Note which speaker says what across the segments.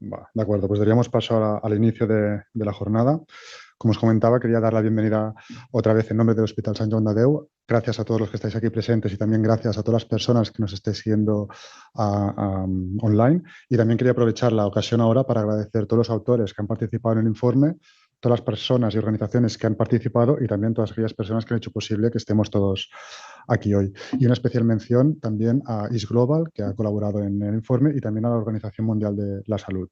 Speaker 1: Va, de acuerdo, pues daríamos paso al inicio de la jornada. Como os comentaba, quería dar la bienvenida otra vez en nombre del Hospital Sant Joan de Déu. Gracias a todos los que estáis aquí presentes y también gracias a todas las personas que nos estáis siguiendo online. Y también quería aprovechar la ocasión ahora para agradecer a todos los autores que han participado en el informe, todas las personas y organizaciones que han participado y también todas aquellas personas que han hecho posible que estemos todos aquí hoy. Y una especial mención también a Is Global, que ha colaborado en el informe, y también a la Organización Mundial de la Salud.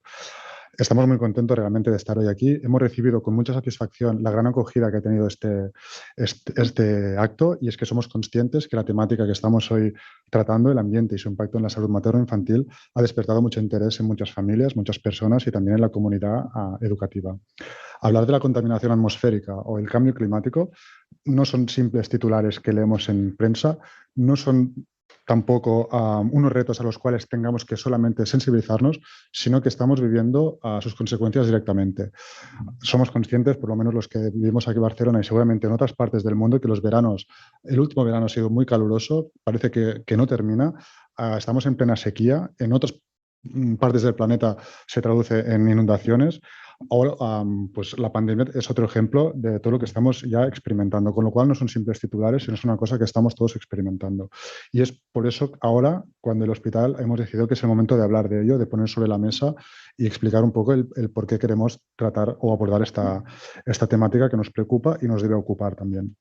Speaker 1: Estamos muy contentos realmente de estar hoy aquí. Hemos recibido con mucha satisfacción la gran acogida que ha tenido este acto, y es que somos conscientes que la temática que estamos hoy tratando, el ambiente y su impacto en la salud materno-infantil, ha despertado mucho interés en muchas familias, muchas personas y también en la comunidad educativa. Hablar de la contaminación atmosférica o el cambio climático no son simples titulares que leemos en prensa, no son tampoco unos retos a los cuales tengamos que solamente sensibilizarnos, sino que estamos viviendo sus consecuencias directamente. Somos conscientes, por lo menos los que vivimos aquí en Barcelona y seguramente en otras partes del mundo, que los veranos, el último verano ha sido muy caluroso, parece que no termina, estamos en plena sequía, en otras partes del planeta se traduce en inundaciones. Ahora, pues la pandemia es otro ejemplo de todo lo que estamos ya experimentando, con lo cual no son simples titulares, sino es una cosa que estamos todos experimentando. Y es por eso ahora, cuando el hospital hemos decidido que es el momento de hablar de ello, de poner sobre la mesa y explicar un poco el por qué queremos tratar o abordar esta temática que nos preocupa y nos debe ocupar también.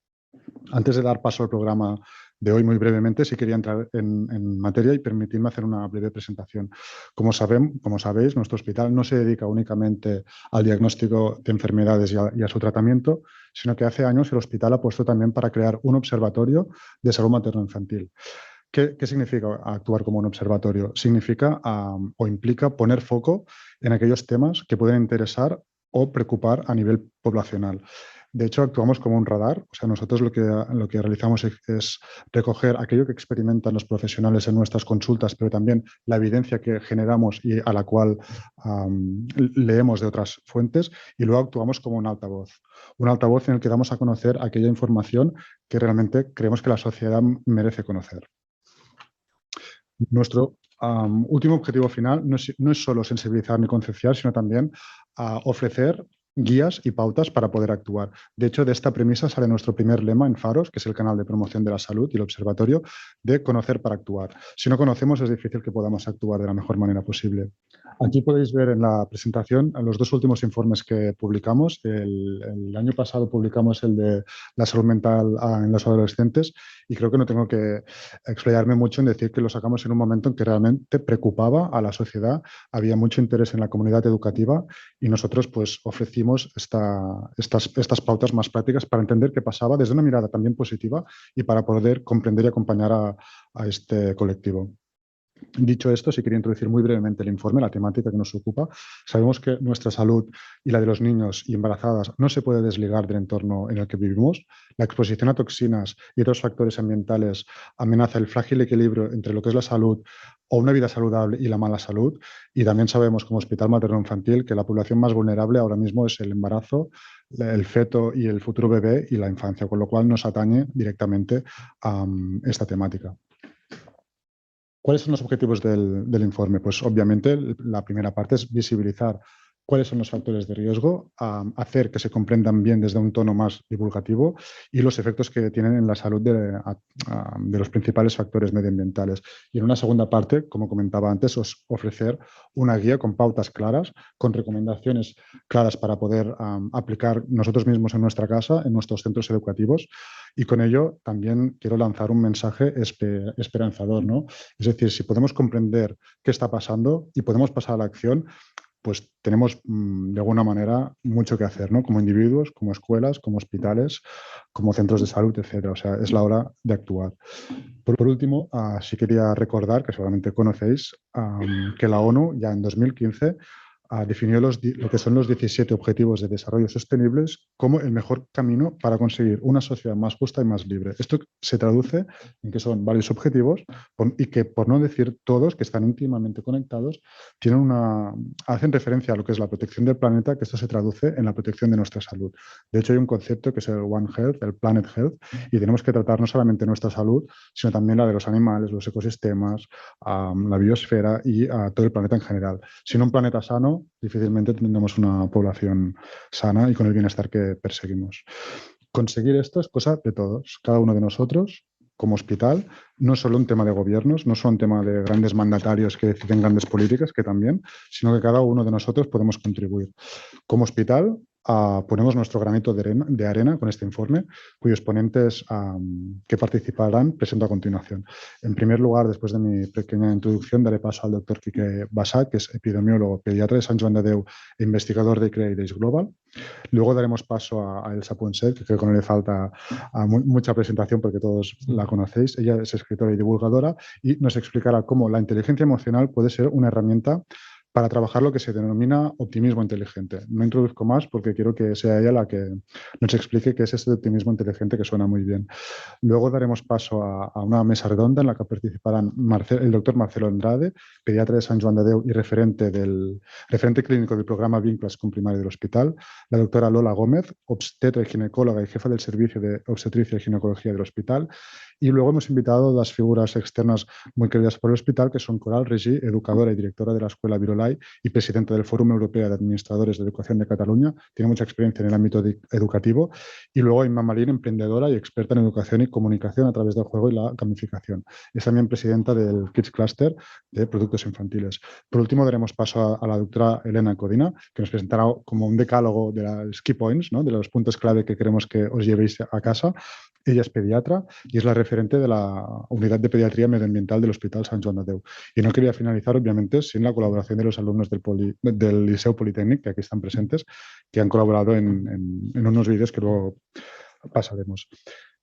Speaker 1: Antes de dar paso al programa de hoy, muy brevemente, sí quería entrar en materia y permitirme hacer una breve presentación. Como sabéis, nuestro hospital no se dedica únicamente al diagnóstico de enfermedades y a su tratamiento, sino que hace años el hospital ha puesto también para crear un observatorio de salud materno-infantil. ¿Qué significa actuar como un observatorio? Significa o implica poner foco en aquellos temas que pueden interesar o preocupar a nivel poblacional. De hecho, actuamos como un radar. O sea, nosotros lo que realizamos es recoger aquello que experimentan los profesionales en nuestras consultas, pero también la evidencia que generamos y a la cual leemos de otras fuentes, y luego actuamos como un altavoz. Un altavoz en el que damos a conocer aquella información que realmente creemos que la sociedad merece conocer. Nuestro último objetivo final no es solo sensibilizar ni concienciar, sino también ofrecer guías y pautas para poder actuar. De hecho, de esta premisa sale nuestro primer lema en Faros, que es el canal de promoción de la salud y el observatorio, de conocer para actuar. Si no conocemos, es difícil que podamos actuar de la mejor manera posible. Aquí podéis ver en la presentación los dos últimos informes que publicamos. El año pasado publicamos el de la salud mental en los adolescentes, y creo que no tengo que explayarme mucho en decir que lo sacamos en un momento en que realmente preocupaba a la sociedad, había mucho interés en la comunidad educativa, y nosotros pues ofrecimos estas pautas más prácticas para entender qué pasaba desde una mirada también positiva y para poder comprender y acompañar a este colectivo. Dicho esto, sí quería introducir muy brevemente el informe, la temática que nos ocupa. Sabemos que nuestra salud y la de los niños y embarazadas no se puede desligar del entorno en el que vivimos. La exposición a toxinas y otros factores ambientales amenaza el frágil equilibrio entre lo que es la salud o una vida saludable y la mala salud. Y también sabemos, como Hospital Materno-Infantil, que la población más vulnerable ahora mismo es el embarazo, el feto y el futuro bebé y la infancia, con lo cual nos atañe directamente a esta temática. ¿Cuáles son los objetivos del informe? Pues obviamente la primera parte es visibilizar cuáles son los factores de riesgo, hacer que se comprendan bien desde un tono más divulgativo y los efectos que tienen en la salud de los principales factores medioambientales. Y en una segunda parte, como comentaba antes, ofrecer una guía con pautas claras, con recomendaciones claras para poder aplicar nosotros mismos en nuestra casa, en nuestros centros educativos. Y con ello también quiero lanzar un mensaje esperanzador, ¿no? Es decir, si podemos comprender qué está pasando y podemos pasar a la acción, pues tenemos de alguna manera mucho que hacer, ¿no? Como individuos, como escuelas, como hospitales, como centros de salud, etcétera. O sea, es la hora de actuar. Por último, sí quería recordar, que seguramente conocéis, que la ONU ya en 2015 definió lo que son los 17 Objetivos de Desarrollo Sostenibles como el mejor camino para conseguir una sociedad más justa y más libre. Esto se traduce en que son varios objetivos y que, por no decir todos, que están íntimamente conectados, hacen referencia a lo que es la protección del planeta, que esto se traduce en la protección de nuestra salud. De hecho, hay un concepto que es el One Health, el Planet Health, y tenemos que tratar no solamente nuestra salud, sino también la de los animales, los ecosistemas, la biosfera y todo el planeta en general. Sin un planeta sano, sano, difícilmente tendremos una población sana y con el bienestar que perseguimos. Conseguir esto es cosa de todos, cada uno de nosotros, como hospital, no solo un tema de gobiernos, no solo un tema de grandes mandatarios que deciden grandes políticas, que también, sino que cada uno de nosotros podemos contribuir. Como hospital, ponemos nuestro granito de arena con este informe, cuyos ponentes que participarán presento a continuación. En primer lugar, después de mi pequeña introducción, daré paso al doctor Quique Bassat, que es epidemiólogo, pediatra de Sant Joan de Déu e investigador de CREA y de Global. Luego daremos paso a Elsa Ponset, que creo que no le falta mucha presentación porque todos la conocéis. Ella es escritora y divulgadora y nos explicará cómo la inteligencia emocional puede ser una herramienta para trabajar lo que se denomina optimismo inteligente. No introduzco más porque quiero que sea ella la que nos explique qué es este optimismo inteligente que suena muy bien. Luego daremos paso a una mesa redonda en la que participarán el doctor Marcelo Andrade, pediatra de Sant Joan de Déu y referente clínico del programa Vinclas con Primaria del Hospital, la doctora Lola Gómez, obstetra y ginecóloga y jefa del servicio de obstetricia y ginecología del hospital. Y luego hemos invitado a las figuras externas muy queridas por el hospital, que son Coral Regí, educadora y directora de la Escuela Virolai y presidenta del Fórum Europeo de Administradores de Educación de Cataluña. Tiene mucha experiencia en el ámbito educativo. Y luego Inma Marín, emprendedora y experta en educación y comunicación a través del juego y la gamificación. Es también presidenta del Kids Cluster de Productos Infantiles. Por último, daremos paso a la doctora Elena Codina, que nos presentará como un decálogo de las key points, ¿no?, de los puntos clave que queremos que os llevéis a casa. Ella es pediatra y es la referente de la Unidad de Pediatría Medioambiental del Hospital Sant Joan de Déu. Y no quería finalizar, obviamente, sin la colaboración de los alumnos del Liceu Politécnic, que aquí están presentes, que han colaborado en unos vídeos que luego pasaremos.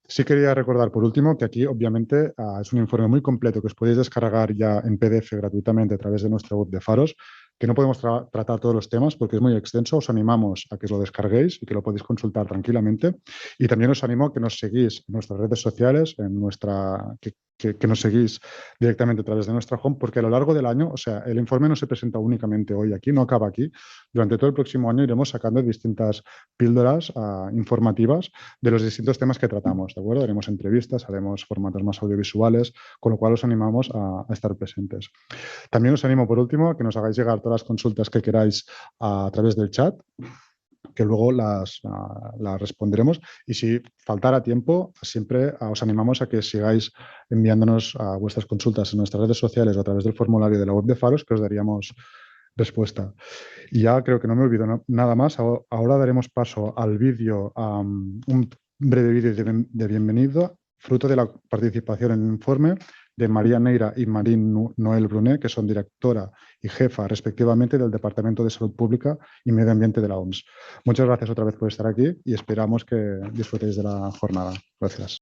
Speaker 1: Sí quería recordar, por último, que aquí, obviamente, es un informe muy completo que os podéis descargar ya en PDF gratuitamente a través de nuestra web de Faros, que no podemos tratar todos los temas porque es muy extenso. Os animamos a que os lo descarguéis y que lo podéis consultar tranquilamente. Y también os animo a que nos seguís en nuestras redes sociales, que nos seguís directamente a través de nuestra home, porque a lo largo del año, o sea, el informe no se presenta únicamente hoy aquí, no acaba aquí. Durante todo el próximo año iremos sacando distintas píldoras informativas de los distintos temas que tratamos, ¿de acuerdo? Haremos entrevistas, haremos formatos más audiovisuales, con lo cual os animamos a estar presentes. También os animo, por último, a que nos hagáis llegar todas las consultas que queráis a través del chat, que luego las responderemos. Y si faltara tiempo, siempre os animamos a que sigáis enviándonos vuestras consultas en nuestras redes sociales o a través del formulario de la web de Faros, que os daríamos respuesta. Y ya creo que no me olvido nada más. Ahora daremos paso al vídeo, un breve vídeo de bienvenido, fruto de la participación en el informe de María Neira y Marín Noel Brunet, que son directora y jefa, respectivamente, del Departamento de Salud Pública y Medio Ambiente de la OMS. Muchas gracias otra vez por estar aquí y esperamos que disfrutéis de la jornada. Gracias.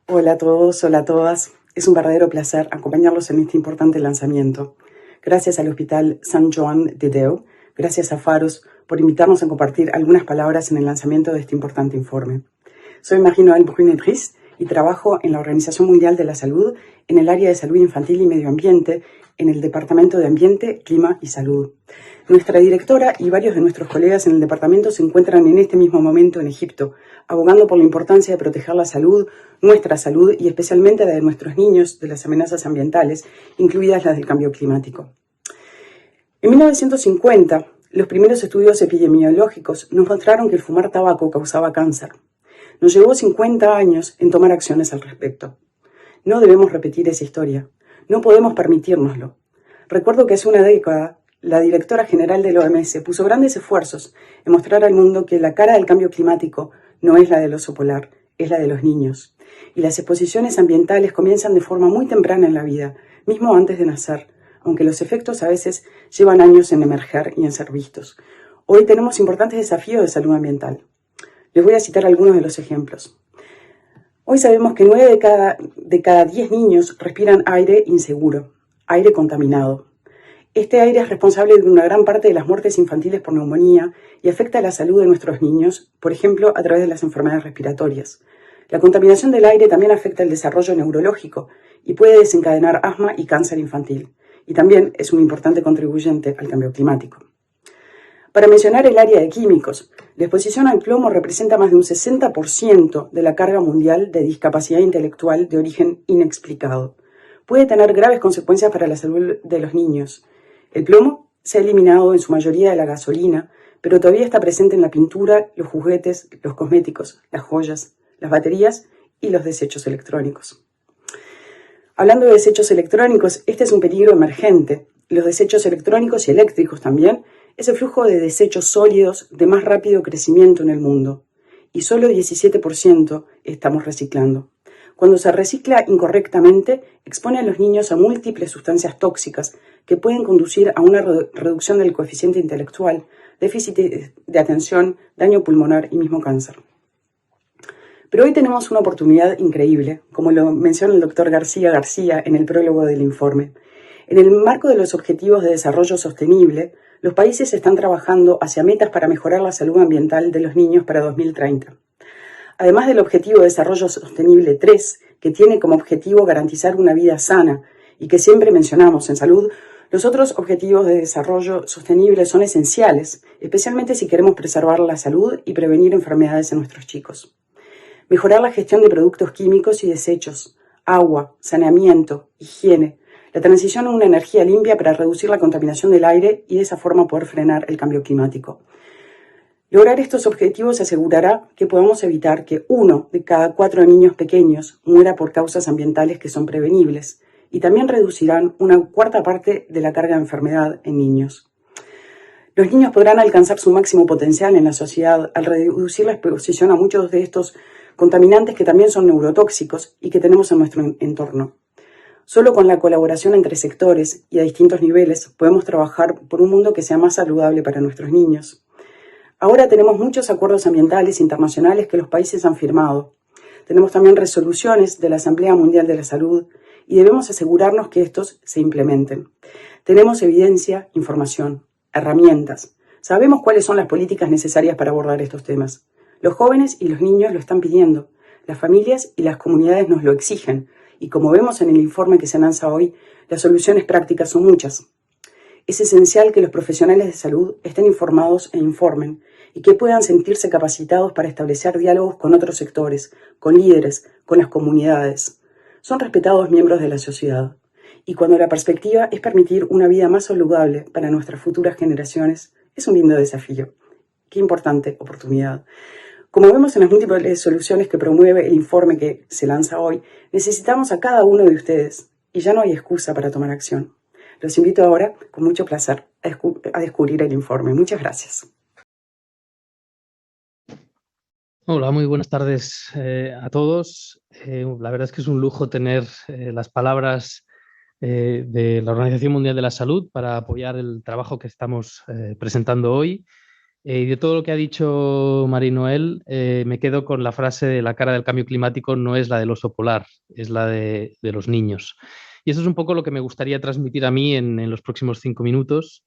Speaker 2: Hola a todos, hola a todas. Es un verdadero placer acompañarlos en este importante lanzamiento. Gracias al Hospital Sant Joan de Déu, gracias a Faros por invitarnos a compartir algunas palabras en el lanzamiento de este importante informe. Soy Marie-Noëlle Brunet y trabajo en la Organización Mundial de la Salud en el área de salud infantil y medio ambiente en el Departamento de Ambiente, Clima y Salud. Nuestra directora y varios de nuestros colegas en el departamento se encuentran en este mismo momento en Egipto, abogando por la importancia de proteger la salud, nuestra salud y especialmente la de nuestros niños de las amenazas ambientales, incluidas las del cambio climático. En 1950, los primeros estudios epidemiológicos nos mostraron que el fumar tabaco causaba cáncer. Nos llevó 50 años en tomar acciones al respecto. No debemos repetir esa historia. No podemos permitírnoslo. Recuerdo que hace una década, la directora general de la OMS puso grandes esfuerzos en mostrar al mundo que la cara del cambio climático no es la del oso polar, es la de los niños. Y las exposiciones ambientales comienzan de forma muy temprana en la vida, mismo antes de nacer, aunque los efectos a veces llevan años en emerger y en ser vistos. Hoy tenemos importantes desafíos de salud ambiental. Les voy a citar algunos de los ejemplos. Hoy sabemos que 9 de cada 10 niños respiran aire inseguro, aire contaminado. Este aire es responsable de una gran parte de las muertes infantiles por neumonía y afecta a la salud de nuestros niños, por ejemplo, a través de las enfermedades respiratorias. La contaminación del aire también afecta el desarrollo neurológico y puede desencadenar asma y cáncer infantil. Y también es un importante contribuyente al cambio climático. Para mencionar el área de químicos, la exposición al plomo representa más de un 60% de la carga mundial de discapacidad intelectual de origen inexplicado. puede tener graves consecuencias para la salud de los niños. El plomo se ha eliminado en su mayoría de la gasolina, pero todavía está presente en la pintura, los juguetes, los cosméticos, las joyas, las baterías y los desechos electrónicos. Hablando de desechos electrónicos, este es un peligro emergente. Los desechos electrónicos y eléctricos también es el flujo de desechos sólidos de más rápido crecimiento en el mundo, y solo 17% estamos reciclando. Cuando se recicla incorrectamente, expone a los niños a múltiples sustancias tóxicas que pueden conducir a una reducción del coeficiente intelectual, déficit de atención, daño pulmonar y mismo cáncer. Pero hoy tenemos una oportunidad increíble, como lo menciona el doctor García García en el prólogo del informe. En el marco de los Objetivos de Desarrollo Sostenible, los países están trabajando hacia metas para mejorar la salud ambiental de los niños para 2030. Además del Objetivo de Desarrollo Sostenible 3, que tiene como objetivo garantizar una vida sana y que siempre mencionamos en salud, los otros Objetivos de Desarrollo Sostenible son esenciales, especialmente si queremos preservar la salud y prevenir enfermedades en nuestros chicos. Mejorar la gestión de productos químicos y desechos, agua, saneamiento, higiene, la transición a una energía limpia para reducir la contaminación del aire y de esa forma poder frenar el cambio climático. Lograr estos objetivos asegurará que podamos evitar que 1 de cada 4 niños pequeños muera por causas ambientales que son prevenibles y también reducirán una cuarta parte de la carga de enfermedad en niños. Los niños podrán alcanzar su máximo potencial en la sociedad al reducir la exposición a muchos de estos contaminantes que también son neurotóxicos y que tenemos en nuestro entorno. Solo con la colaboración entre sectores y a distintos niveles podemos trabajar por un mundo que sea más saludable para nuestros niños. Ahora tenemos muchos acuerdos ambientales internacionales que los países han firmado. Tenemos también resoluciones de la Asamblea Mundial de la Salud y debemos asegurarnos que estos se implementen. Tenemos evidencia, información, herramientas. Sabemos cuáles son las políticas necesarias para abordar estos temas. Los jóvenes y los niños lo están pidiendo. Las familias y las comunidades nos lo exigen. Y como vemos en el informe que se lanza hoy, las soluciones prácticas son muchas. Es esencial que los profesionales de salud estén informados e informen y que puedan sentirse capacitados para establecer diálogos con otros sectores, con líderes, con las comunidades. Son respetados miembros de la sociedad. Y cuando la perspectiva es permitir una vida más saludable para nuestras futuras generaciones, es un lindo desafío. Qué importante oportunidad. Como vemos en las múltiples soluciones que promueve el informe que se lanza hoy, necesitamos a cada uno de ustedes y ya no hay excusa para tomar acción. Los invito ahora, con mucho placer, a descubrir el informe. Muchas gracias.
Speaker 3: Hola, muy buenas tardes a todos. La verdad es que es un lujo tener las palabras de la Organización Mundial de la Salud para apoyar el trabajo que estamos presentando hoy. Y de todo lo que ha dicho Marie Noël, me quedo con la frase de la cara del cambio climático no es la del oso polar, es la de los niños. Y eso es un poco lo que me gustaría transmitir a mí en los próximos 5 minutos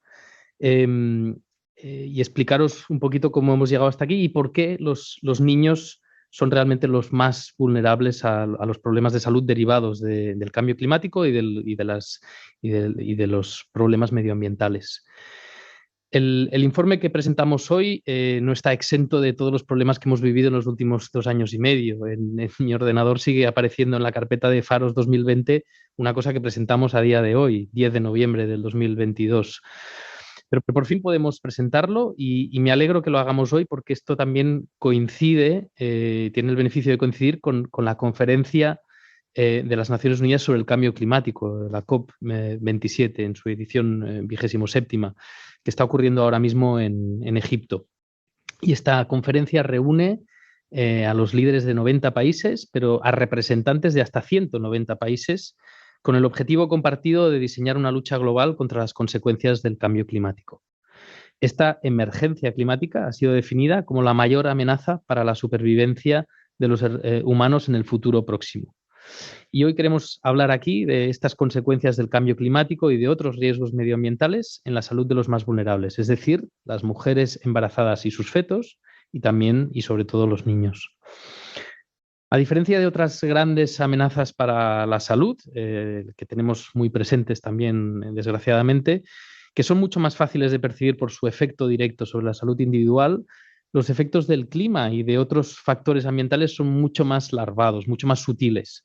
Speaker 3: y explicaros un poquito cómo hemos llegado hasta aquí y por qué los niños son realmente los más vulnerables a los problemas de salud derivados del cambio climático y de los problemas medioambientales. El informe que presentamos hoy no está exento de todos los problemas que hemos vivido en los últimos 2 años y medio. En mi ordenador sigue apareciendo en la carpeta de Faros 2020 una cosa que presentamos a día de hoy, 10 de noviembre del 2022. Pero por fin podemos presentarlo y me alegro que lo hagamos hoy porque esto también coincide, tiene el beneficio de coincidir con la conferencia de las Naciones Unidas sobre el cambio climático, la COP27, en su edición 27ª, que está ocurriendo ahora mismo en Egipto. Y esta conferencia reúne a los líderes de 90 países, pero a representantes de hasta 190 países, con el objetivo compartido de diseñar una lucha global contra las consecuencias del cambio climático. Esta emergencia climática ha sido definida como la mayor amenaza para la supervivencia de los humanos en el futuro próximo. Y hoy queremos hablar aquí de estas consecuencias del cambio climático y de otros riesgos medioambientales en la salud de los más vulnerables, es decir, las mujeres embarazadas y sus fetos, y también y sobre todo los niños. A diferencia de otras grandes amenazas para la salud, que tenemos muy presentes también, desgraciadamente, que son mucho más fáciles de percibir por su efecto directo sobre la salud individual, los efectos del clima y de otros factores ambientales son mucho más larvados, mucho más sutiles.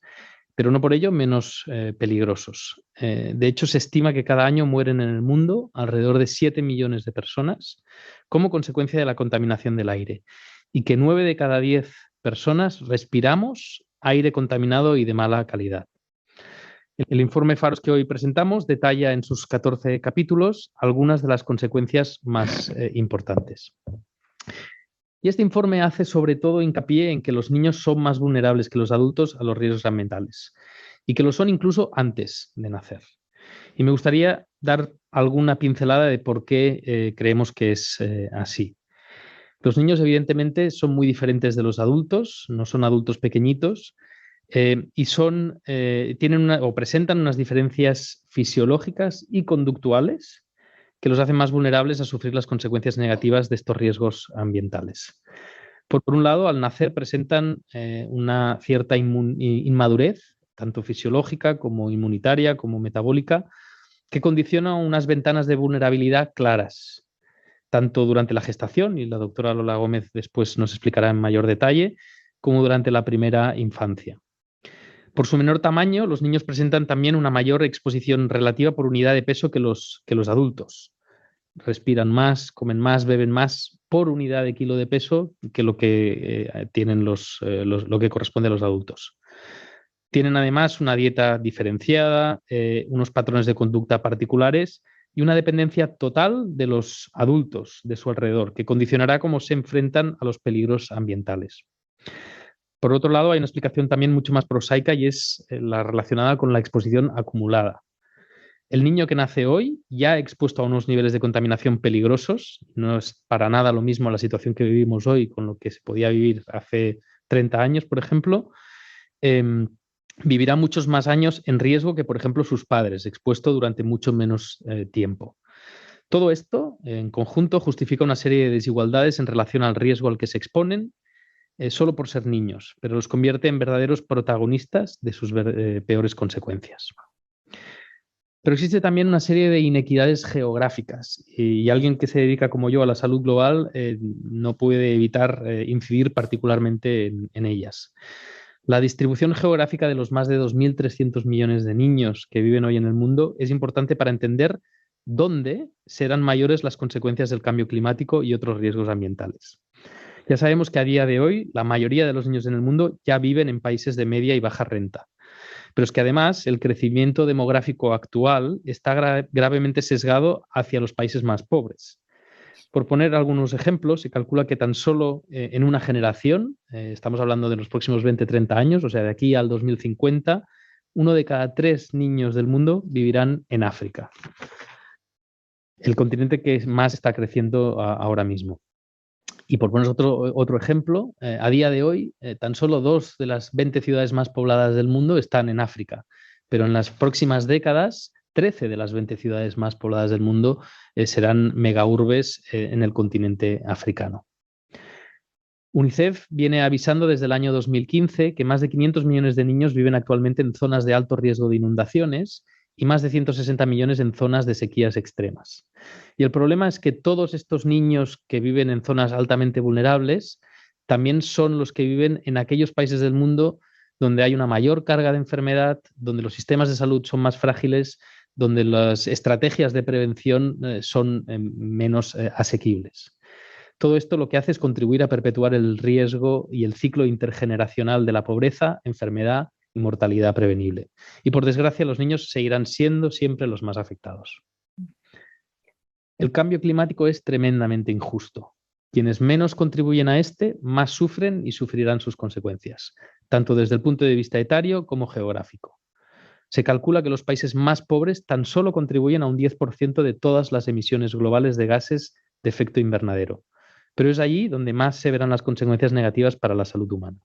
Speaker 3: pero no por ello menos peligrosos. De hecho, se estima que cada año mueren en el mundo alrededor de 7 millones de personas como consecuencia de la contaminación del aire y que 9 de cada 10 personas respiramos aire contaminado y de mala calidad. El informe Faros que hoy presentamos detalla en sus 14 capítulos algunas de las consecuencias más importantes. Y este informe hace sobre todo hincapié en que los niños son más vulnerables que los adultos a los riesgos ambientales y que lo son incluso antes de nacer. Y me gustaría dar alguna pincelada de por qué creemos que es así. Los niños, evidentemente, son muy diferentes de los adultos, no son adultos pequeñitos, y tienen o presentan unas diferencias fisiológicas y conductuales que los hacen más vulnerables a sufrir las consecuencias negativas de estos riesgos ambientales. Por un lado, al nacer presentan una cierta inmadurez, tanto fisiológica como inmunitaria, como metabólica, que condiciona unas ventanas de vulnerabilidad claras, tanto durante la gestación, y la doctora Lola Gómez después nos explicará en mayor detalle, como durante la primera infancia. Por su menor tamaño, los niños presentan también una mayor exposición relativa por unidad de peso que los adultos. Respiran más, comen más, beben más por unidad de kilo de peso que lo que tienen lo que corresponde a los adultos. Tienen además una dieta diferenciada, unos patrones de conducta particulares y una dependencia total de los adultos de su alrededor, que condicionará cómo se enfrentan a los peligros ambientales. Por otro lado, hay una explicación también mucho más prosaica y es la relacionada con la exposición acumulada. El niño que nace hoy, ya expuesto a unos niveles de contaminación peligrosos, no es para nada lo mismo la situación que vivimos hoy con lo que se podía vivir hace 30 años, por ejemplo, vivirá muchos más años en riesgo que, por ejemplo, sus padres, expuesto durante mucho menos tiempo. Todo esto, en conjunto, justifica una serie de desigualdades en relación al riesgo al que se exponen, solo por ser niños, pero los convierte en verdaderos protagonistas de sus peores consecuencias. Pero existe también una serie de inequidades geográficas y alguien que se dedica como yo a la salud global no puede evitar incidir particularmente en ellas. La distribución geográfica de los más de 2.300 millones de niños que viven hoy en el mundo es importante para entender dónde serán mayores las consecuencias del cambio climático y otros riesgos ambientales. Ya sabemos que a día de hoy la mayoría de los niños en el mundo ya viven en países de media y baja renta. Pero es que además el crecimiento demográfico actual está gravemente sesgado hacia los países más pobres. Por poner algunos ejemplos, se calcula que tan solo en una generación, estamos hablando de los próximos 20-30 años, o sea, de aquí al 2050, 1 de cada 3 niños del mundo vivirán en África, el continente que más está creciendo ahora mismo. Y por poner otro ejemplo, a día de hoy, tan solo 2 de las 20 ciudades más pobladas del mundo están en África, pero en las próximas décadas, 13 de las 20 ciudades más pobladas del mundo serán megaurbes en el continente africano. UNICEF viene avisando desde el año 2015 que más de 500 millones de niños viven actualmente en zonas de alto riesgo de inundaciones y más de 160 millones en zonas de sequías extremas. Y el problema es que todos estos niños que viven en zonas altamente vulnerables también son los que viven en aquellos países del mundo donde hay una mayor carga de enfermedad, donde los sistemas de salud son más frágiles, donde las estrategias de prevención son menos asequibles. Todo esto lo que hace es contribuir a perpetuar el riesgo y el ciclo intergeneracional de la pobreza, enfermedad y mortalidad prevenible. Y por desgracia, los niños seguirán siendo siempre los más afectados. El cambio climático es tremendamente injusto. Quienes menos contribuyen a este, más sufren y sufrirán sus consecuencias, tanto desde el punto de vista etario como geográfico. Se calcula que los países más pobres tan solo contribuyen a un 10% de todas las emisiones globales de gases de efecto invernadero, pero es allí donde más se verán las consecuencias negativas para la salud humana.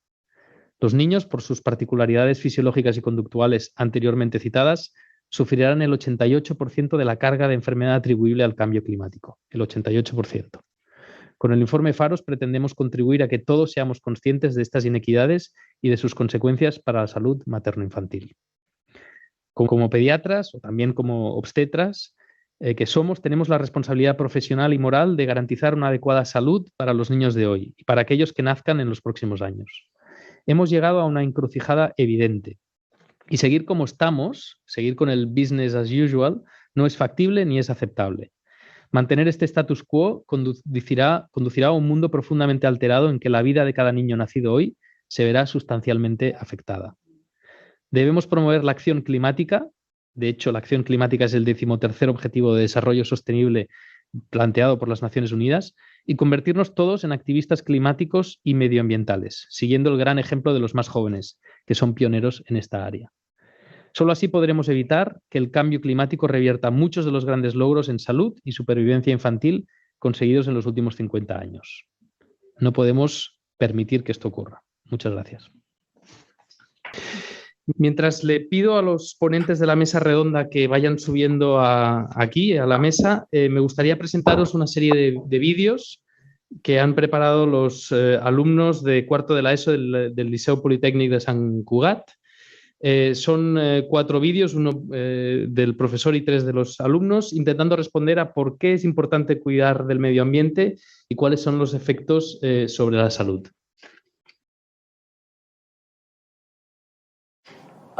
Speaker 3: Los niños, por sus particularidades fisiológicas y conductuales anteriormente citadas, sufrirán el 88% de la carga de enfermedad atribuible al cambio climático, el 88%. Con el informe Faros pretendemos contribuir a que todos seamos conscientes de estas inequidades y de sus consecuencias para la salud materno-infantil. Como pediatras o también como obstetras que somos, tenemos la responsabilidad profesional y moral de garantizar una adecuada salud para los niños de hoy y para aquellos que nazcan en los próximos años. Hemos llegado a una encrucijada evidente. Y seguir como estamos, seguir con el business as usual, no es factible ni es aceptable. Mantener este status quo conducirá a un mundo profundamente alterado en que la vida de cada niño nacido hoy se verá sustancialmente afectada. Debemos promover la acción climática. De hecho, la acción climática es el 13º objetivo de desarrollo sostenible planteado por las Naciones Unidas, y convertirnos todos en activistas climáticos y medioambientales, siguiendo el gran ejemplo de los más jóvenes, que son pioneros en esta área. Solo así podremos evitar que el cambio climático revierta muchos de los grandes logros en salud y supervivencia infantil conseguidos en los últimos 50 años. No podemos permitir que esto ocurra. Muchas gracias. Mientras le pido a los ponentes de la mesa redonda que vayan subiendo aquí a la mesa, me gustaría presentaros una serie de vídeos que han preparado los alumnos de cuarto de la ESO del Liceu Politécnic de Sant Cugat. Son 4 vídeos, uno del profesor y 3 de los alumnos, intentando responder a por qué es importante cuidar del medio ambiente y cuáles son los efectos sobre la salud.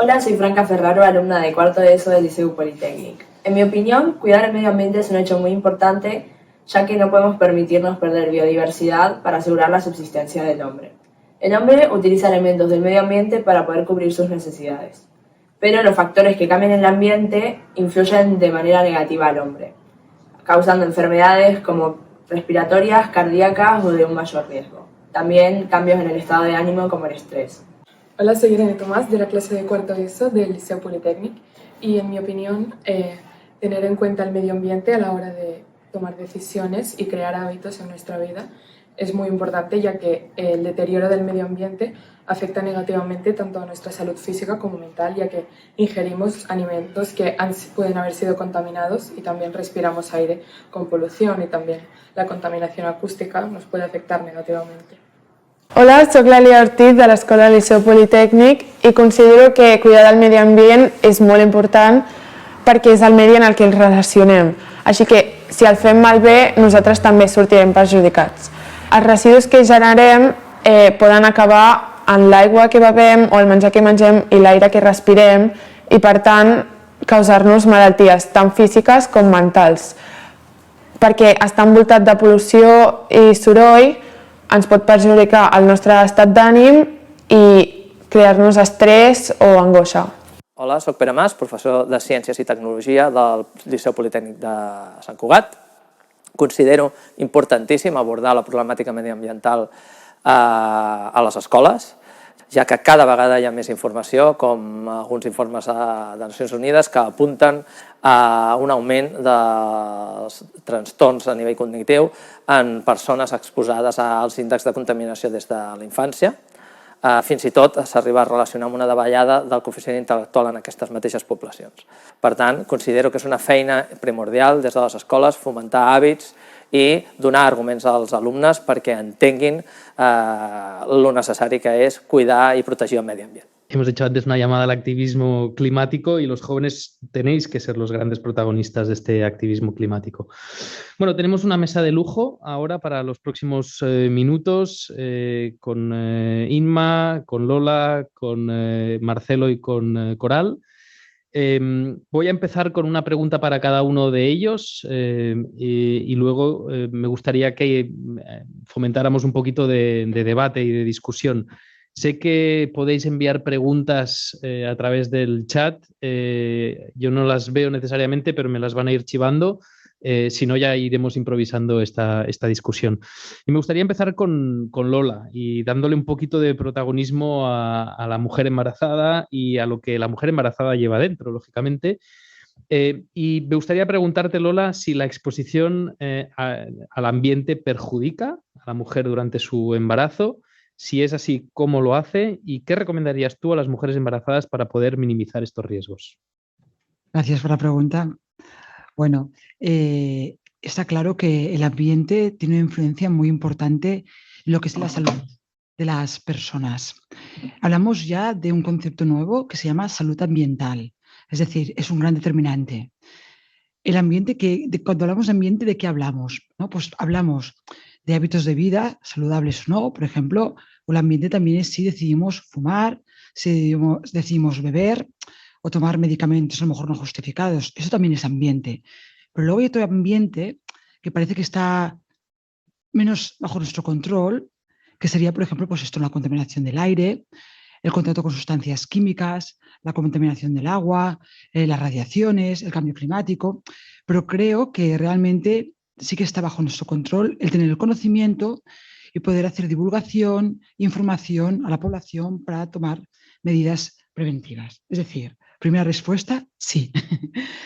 Speaker 4: Hola, soy Franca Ferraro, alumna de cuarto de ESO del Liceu Politécnic. En mi opinión, cuidar el medio ambiente es un hecho muy importante, ya que no podemos permitirnos perder biodiversidad para asegurar la subsistencia del hombre. El hombre utiliza elementos del medio ambiente para poder cubrir sus necesidades, pero los factores que cambian el ambiente influyen de manera negativa al hombre, causando enfermedades como respiratorias, cardíacas o de un mayor riesgo. También cambios en el estado de ánimo como el estrés.
Speaker 5: Hola, soy Irene Tomás, de la clase de cuarto ESO del Liceu Politécnic, y en mi opinión, tener en cuenta el medio ambiente a la hora de tomar decisiones y crear hábitos en nuestra vida es muy importante, ya que el deterioro del medio ambiente afecta negativamente tanto a nuestra salud física como mental, ya que ingerimos alimentos que pueden haber sido contaminados y también respiramos aire con polución, y también la contaminación acústica nos puede afectar negativamente.
Speaker 6: Hola, soc l'Elia Ortiz de l'Escola Liceu Politécnic i considero que cuidar del medi ambient és molt important perquè és el medi en el que ens relacionem. Així que, si el fem malbé, nosaltres també sortirem perjudicats. Els residus que generem poden acabar en l'aigua que bevem o el menjar que mengem i l'aire que respirem i, per tant, causar-nos malalties tant físiques com mentals. Perquè estar envoltat de pol·lució i soroll ens pot perjudicar el nostre estat d'ànim i crear-nos estrès o angoixa.
Speaker 7: Hola, soc Pere Mas, professor de Ciències i Tecnologia del Liceu Politécnic de Sant Cugat. Considero importantíssim abordar la problemàtica mediambiental a les escoles, ja que cada vegada hi ha més informació, com alguns informes de Nacions Unides que apunten a un augment dels trastorns a nivell cognitiu en persones exposades als índexs de contaminació des de la infància. Fins i tot s'arriba a relacionar amb una davallada del coeficient intel·lectual en aquestes mateixes poblacions. Per tant, considero que és una feina primordial des de les escoles fomentar hàbits y donar arguments als alumnes perquè entenguin lo necessari que es cuidar y protegir el medio ambiente.
Speaker 3: Hemos hecho antes una llamada al activismo climático y los jóvenes tenéis que ser los grandes protagonistas de este activismo climático. Bueno, tenemos una mesa de lujo ahora para los próximos minutos con Inma, con Lola, con Marcelo y con Coral. Voy a empezar con una pregunta para cada uno de ellos y luego me gustaría que fomentáramos un poquito de debate y de discusión. Sé que podéis enviar preguntas a través del chat. Yo no las veo necesariamente, pero me las van a ir chivando. Si no, ya iremos improvisando esta discusión. Y me gustaría empezar con Lola y dándole un poquito de protagonismo a la mujer embarazada y a lo que la mujer embarazada lleva dentro, lógicamente. Y me gustaría preguntarte, Lola, si la exposición al ambiente perjudica a la mujer durante su embarazo. Si es así, ¿cómo lo hace? ¿Y qué recomendarías tú a las mujeres embarazadas para poder minimizar estos riesgos?
Speaker 8: Gracias por la pregunta. Bueno, está claro que el ambiente tiene una influencia muy importante en lo que es la salud de las personas. Hablamos ya de un concepto nuevo que se llama salud ambiental, es decir, es un gran determinante. El ambiente, cuando hablamos de ambiente, ¿de qué hablamos? ¿No? Pues hablamos de hábitos de vida, saludables o no. Por ejemplo, el ambiente también es si decidimos fumar, si decidimos beber o tomar medicamentos a lo mejor no justificados. Eso también es ambiente. Pero luego hay otro ambiente que parece que está menos bajo nuestro control, que sería, por ejemplo, pues esto, la contaminación del aire, el contacto con sustancias químicas, la contaminación del agua, las radiaciones, el cambio climático. Pero creo que realmente sí que está bajo nuestro control el tener el conocimiento y poder hacer divulgación, información a la población para tomar medidas preventivas. Es decir, primera respuesta, sí.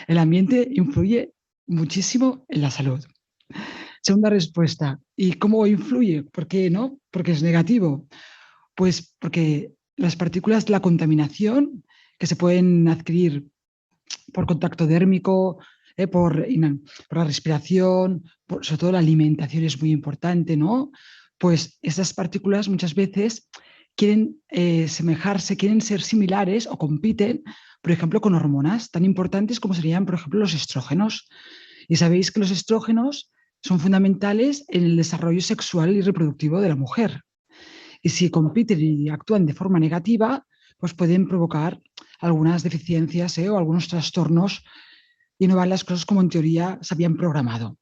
Speaker 8: El ambiente influye muchísimo en la salud. Segunda respuesta, ¿y cómo influye? ¿Por qué no? Porque es negativo. Pues porque las partículas de la contaminación que se pueden adquirir por contacto dérmico, por la respiración, sobre todo la alimentación es muy importante, ¿no? Pues esas partículas muchas veces quieren semejarse, quieren ser similares o compiten, por ejemplo, con hormonas tan importantes como serían, por ejemplo, los estrógenos. Y sabéis que los estrógenos son fundamentales en el desarrollo sexual y reproductivo de la mujer. Y si compiten y actúan de forma negativa, pues pueden provocar algunas deficiencias o algunos trastornos y no van las cosas como en teoría se habían programado.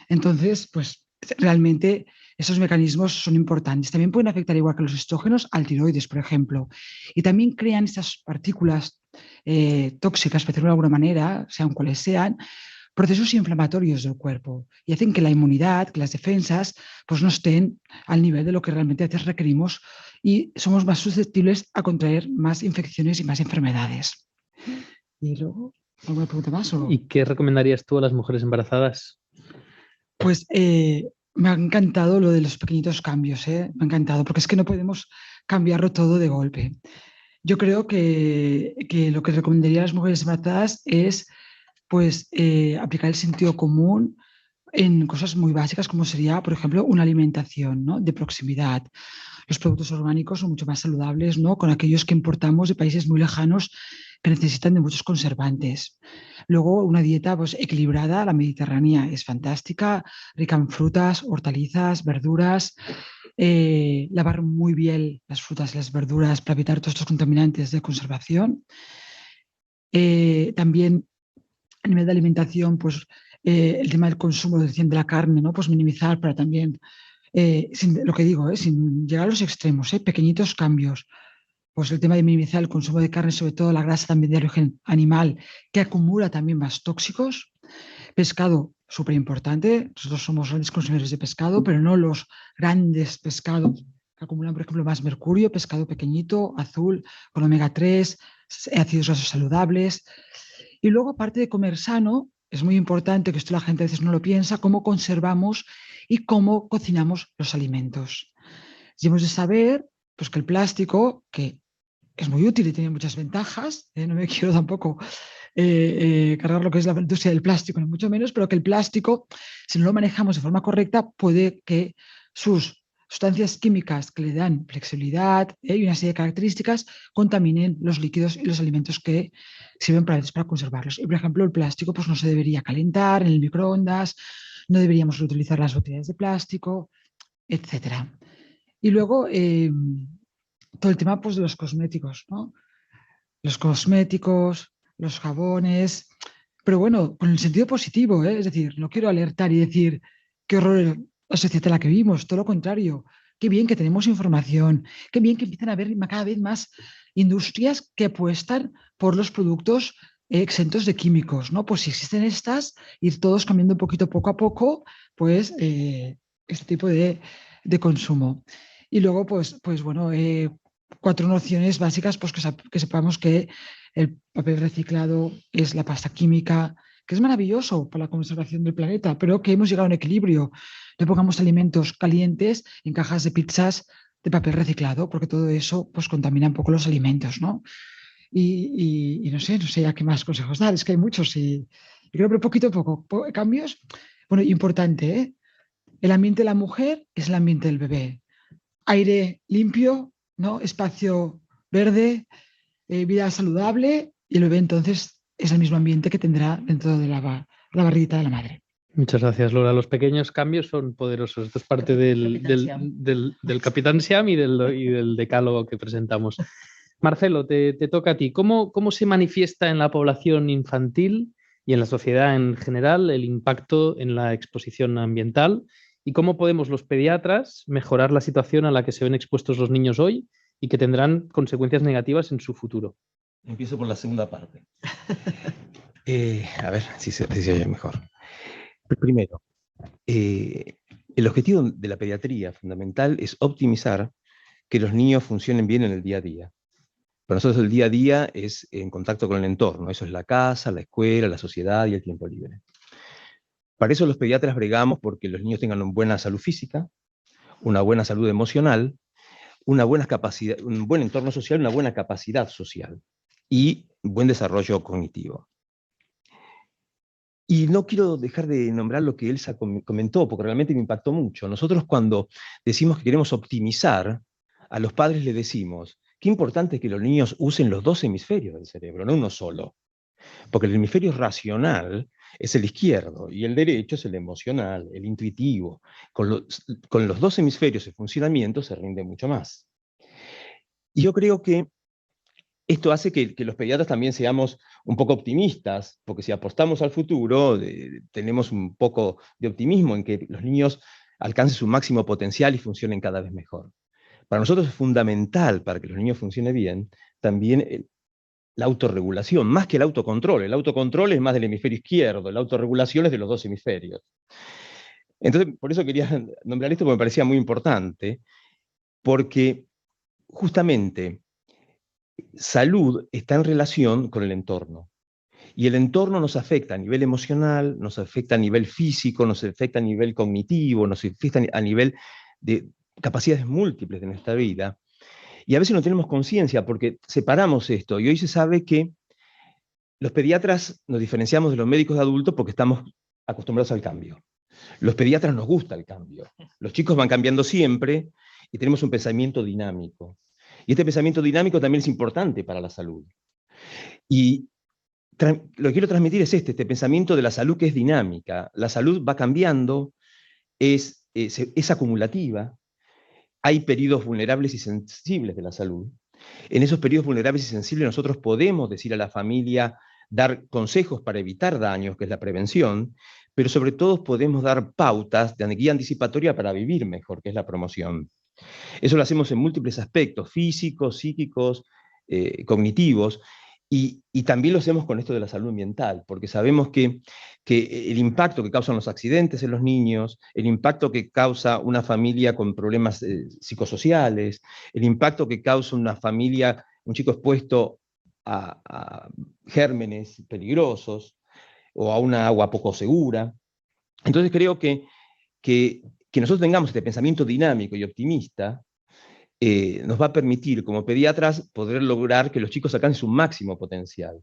Speaker 8: Entonces, pues realmente esos mecanismos son importantes. También pueden afectar, igual que los estrógenos, al tiroides, por ejemplo. Y también crean esas partículas tóxicas, por decirlo de alguna manera, sean cuales sean, procesos inflamatorios del cuerpo y hacen que la inmunidad, que las defensas, pues no estén al nivel de lo que realmente a veces requerimos y somos más susceptibles a contraer más infecciones y más enfermedades. Y luego, ¿alguna pregunta más?
Speaker 3: ¿Y qué recomendarías tú a las mujeres embarazadas?
Speaker 8: Pues me ha encantado lo de los pequeñitos cambios, me ha encantado, porque es que no podemos cambiarlo todo de golpe. Yo creo que lo que recomendaría a las mujeres embarazadas es pues aplicar el sentido común en cosas muy básicas como sería, por ejemplo, una alimentación, ¿no?, de proximidad. Los productos orgánicos son mucho más saludables, ¿no?, con aquellos que importamos de países muy lejanos que necesitan de muchos conservantes. Luego, una dieta pues, equilibrada, la mediterránea es fantástica, rica en frutas, hortalizas, verduras, lavar muy bien las frutas y las verduras para evitar todos estos contaminantes de conservación. También a nivel de alimentación, pues el tema del consumo de la carne, ¿no?, pues minimizar para también, lo que digo, sin llegar a los extremos, pequeñitos cambios. Pues el tema de minimizar el consumo de carne, sobre todo la grasa también de origen animal, que acumula también más tóxicos. Pescado, súper importante. Nosotros somos grandes consumidores de pescado, pero no los grandes pescados que acumulan, por ejemplo, más mercurio. Pescado pequeñito, azul, con omega 3, ácidos grasos saludables. Y luego, aparte de comer sano, es muy importante, que esto la gente a veces no lo piensa, cómo conservamos y cómo cocinamos los alimentos. Y hemos de saber pues, que el plástico, que es muy útil y tiene muchas ventajas, no me quiero tampoco cargar lo que es la industria del plástico, ni mucho menos, pero que el plástico, si no lo manejamos de forma correcta, puede que sus sustancias químicas que le dan flexibilidad y una serie de características contaminen los líquidos y los alimentos que sirven para conservarlos. Y, por ejemplo, el plástico pues, no se debería calentar en el microondas, no deberíamos reutilizar las botellas de plástico, etc. Y luego, todo el tema pues, de los cosméticos, ¿no? Los cosméticos, los jabones, pero bueno, con el sentido positivo, es decir, no quiero alertar y decir qué horror la sociedad en la que vivimos, todo lo contrario, qué bien que tenemos información, qué bien que empiezan a haber cada vez más industrias que apuestan por los productos exentos de químicos, ¿no? Pues si existen estas, ir todos cambiando un poquito poco a poco, pues este tipo de consumo. Y luego, pues bueno, 4 nociones básicas, pues que sepamos que el papel reciclado es la pasta química, que es maravilloso para la conservación del planeta, pero que hemos llegado a un equilibrio. No pongamos alimentos calientes en cajas de pizzas de papel reciclado, porque todo eso pues, contamina un poco los alimentos, ¿no? Y no sé a qué más consejos dar, es que hay muchos y creo que poquito a poco, cambios. Bueno, importante, el ambiente de la mujer es el ambiente del bebé. Aire limpio, ¿no? Espacio verde, vida saludable y el bebé entonces es el mismo ambiente que tendrá dentro de la barriguita de la madre.
Speaker 3: Muchas gracias, Laura. Los pequeños cambios son poderosos. Esto es parte del Capitán Siam y del decálogo que presentamos. Marcelo, te toca a ti. ¿Cómo se manifiesta en la población infantil y en la sociedad en general el impacto en la exposición ambiental? ¿Y cómo podemos los pediatras mejorar la situación a la que se ven expuestos los niños hoy y que tendrán consecuencias negativas en su futuro?
Speaker 9: Empiezo por la segunda parte. A ver si se oye mejor. Primero, el objetivo de la pediatría fundamental es optimizar que los niños funcionen bien en el día a día. Para nosotros el día a día es en contacto con el entorno, eso es la casa, la escuela, la sociedad y el tiempo libre. Para eso los pediatras bregamos porque los niños tengan una buena salud física, una buena salud emocional, una buena capacidad, un buen entorno social, una buena capacidad social y buen desarrollo cognitivo. Y no quiero dejar de nombrar lo que Elsa comentó, porque realmente me impactó mucho. Nosotros cuando decimos que queremos optimizar, a los padres les decimos, qué importante es que los niños usen los dos hemisferios del cerebro, no uno solo. Porque el hemisferio racional es el izquierdo y el derecho es el emocional, el intuitivo. Con los dos hemisferios en funcionamiento se rinde mucho más. Y yo creo que esto hace que los pediatras también seamos un poco optimistas, porque si apostamos al futuro, tenemos un poco de optimismo en que los niños alcancen su máximo potencial y funcionen cada vez mejor. Para nosotros es fundamental, para que los niños funcionen bien, también la autorregulación, más que el autocontrol. El autocontrol es más del hemisferio izquierdo, la autorregulación es de los dos hemisferios. Entonces, por eso quería nombrar esto, porque me parecía muy importante, porque justamente salud está en relación con el entorno. Y el entorno nos afecta a nivel emocional, nos afecta a nivel físico, nos afecta a nivel cognitivo, nos afecta a nivel de capacidades múltiples de nuestra vida. Y a veces no tenemos conciencia porque separamos esto. Y hoy se sabe que los pediatras nos diferenciamos de los médicos de adultos porque estamos acostumbrados al cambio. Los pediatras nos gusta el cambio. Los chicos van cambiando siempre y tenemos un pensamiento dinámico. Y este pensamiento dinámico también es importante para la salud. Y lo que quiero transmitir es este pensamiento de la salud que es dinámica. La salud va cambiando, es acumulativa. Hay periodos vulnerables y sensibles de la salud. En esos periodos vulnerables y sensibles nosotros podemos decir a la familia, dar consejos para evitar daños, que es la prevención, pero sobre todo podemos dar pautas de guía anticipatoria para vivir mejor, que es la promoción. Eso lo hacemos en múltiples aspectos, físicos, psíquicos, cognitivos, y también lo hacemos con esto de la salud ambiental, porque sabemos que el impacto que causan los accidentes en los niños, el impacto que causa una familia con problemas psicosociales, el impacto que causa una familia, un chico expuesto a gérmenes peligrosos, o a una agua poco segura. Entonces creo que nosotros tengamos este pensamiento dinámico y optimista nos va a permitir, como pediatras, poder lograr que los chicos alcancen su máximo potencial.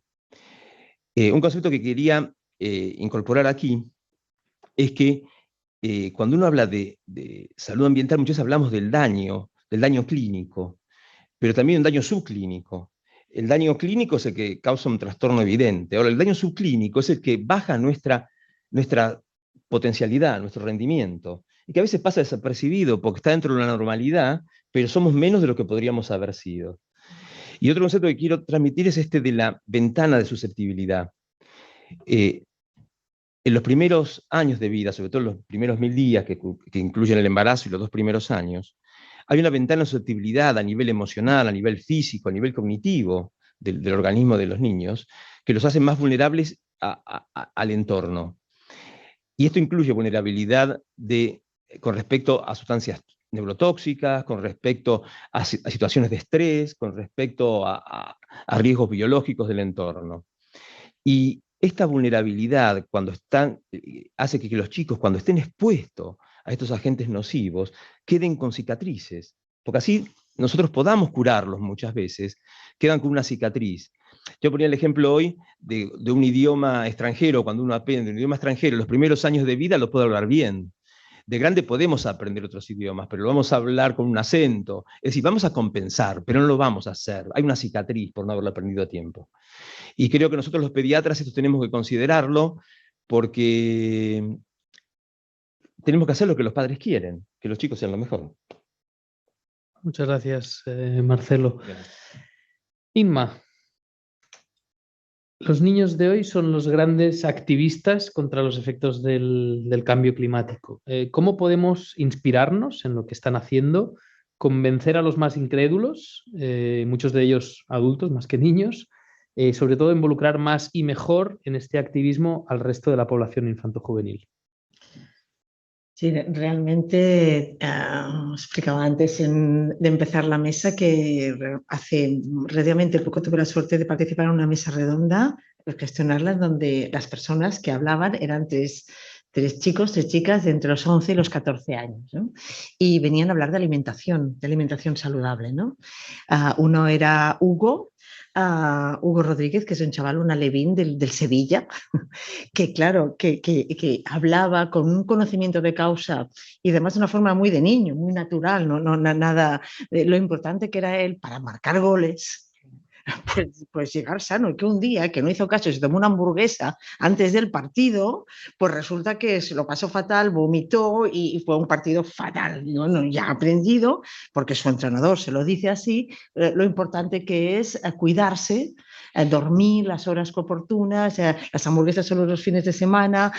Speaker 9: Un concepto que quería incorporar aquí es que cuando uno habla de salud ambiental, muchas veces hablamos del daño clínico, pero también un daño subclínico. El daño clínico es el que causa un trastorno evidente. Ahora, el daño subclínico es el que baja nuestra potencialidad, nuestro rendimiento, y que a veces pasa desapercibido porque está dentro de la normalidad, pero somos menos de lo que podríamos haber sido. Y otro concepto que quiero transmitir es este de la ventana de susceptibilidad. En los primeros años de vida, sobre todo los primeros 1000 días, que incluyen el embarazo y los 2 primeros años, hay una ventana de susceptibilidad a nivel emocional, a nivel físico, a nivel cognitivo del organismo de los niños, que los hace más vulnerables al entorno. Y esto incluye vulnerabilidad con respecto a sustancias neurotóxicas, con respecto a situaciones de estrés, con respecto a riesgos biológicos del entorno. Y esta vulnerabilidad hace que los chicos, cuando estén expuestos a estos agentes nocivos, queden con cicatrices, porque así nosotros podamos curarlos muchas veces, quedan con una cicatriz. Yo ponía el ejemplo hoy de un idioma extranjero. Cuando uno aprende un idioma extranjero, los primeros años de vida lo puede hablar bien. De grande podemos aprender otros idiomas, pero lo vamos a hablar con un acento. Es decir, vamos a compensar, pero no lo vamos a hacer. Hay una cicatriz por no haberlo aprendido a tiempo. Y creo que nosotros los pediatras esto tenemos que considerarlo, porque tenemos que hacer lo que los padres quieren, que los chicos sean lo mejor.
Speaker 3: Muchas gracias, Marcelo. Inma, los niños de hoy son los grandes activistas contra los efectos del cambio climático. ¿Cómo podemos inspirarnos en lo que están haciendo, convencer a los más incrédulos, muchos de ellos adultos más que niños, sobre todo involucrar más y mejor en este activismo al resto de la población infanto-juvenil?
Speaker 10: Sí, realmente explicaba antes de empezar la mesa que hace relativamente poco tuve la suerte de participar en una mesa redonda, gestionarla, donde las personas que hablaban eran tres chicos, tres chicas de entre los 11 y los 14 años, ¿no? Y venían a hablar de alimentación saludable, ¿no? Uno era Hugo Rodríguez, que es un chaval, un alevín del Sevilla, que claro, que hablaba con un conocimiento de causa y además de una forma muy de niño, muy natural, no nada de lo importante que era él para marcar goles. Pues llegar sano, y que un día que no hizo caso y se tomó una hamburguesa antes del partido, pues resulta que se lo pasó fatal, vomitó y fue un partido fatal. Bueno, ya ha aprendido, porque su entrenador se lo dice así, lo importante que es cuidarse, dormir las horas oportunas, las hamburguesas solo los fines de semana,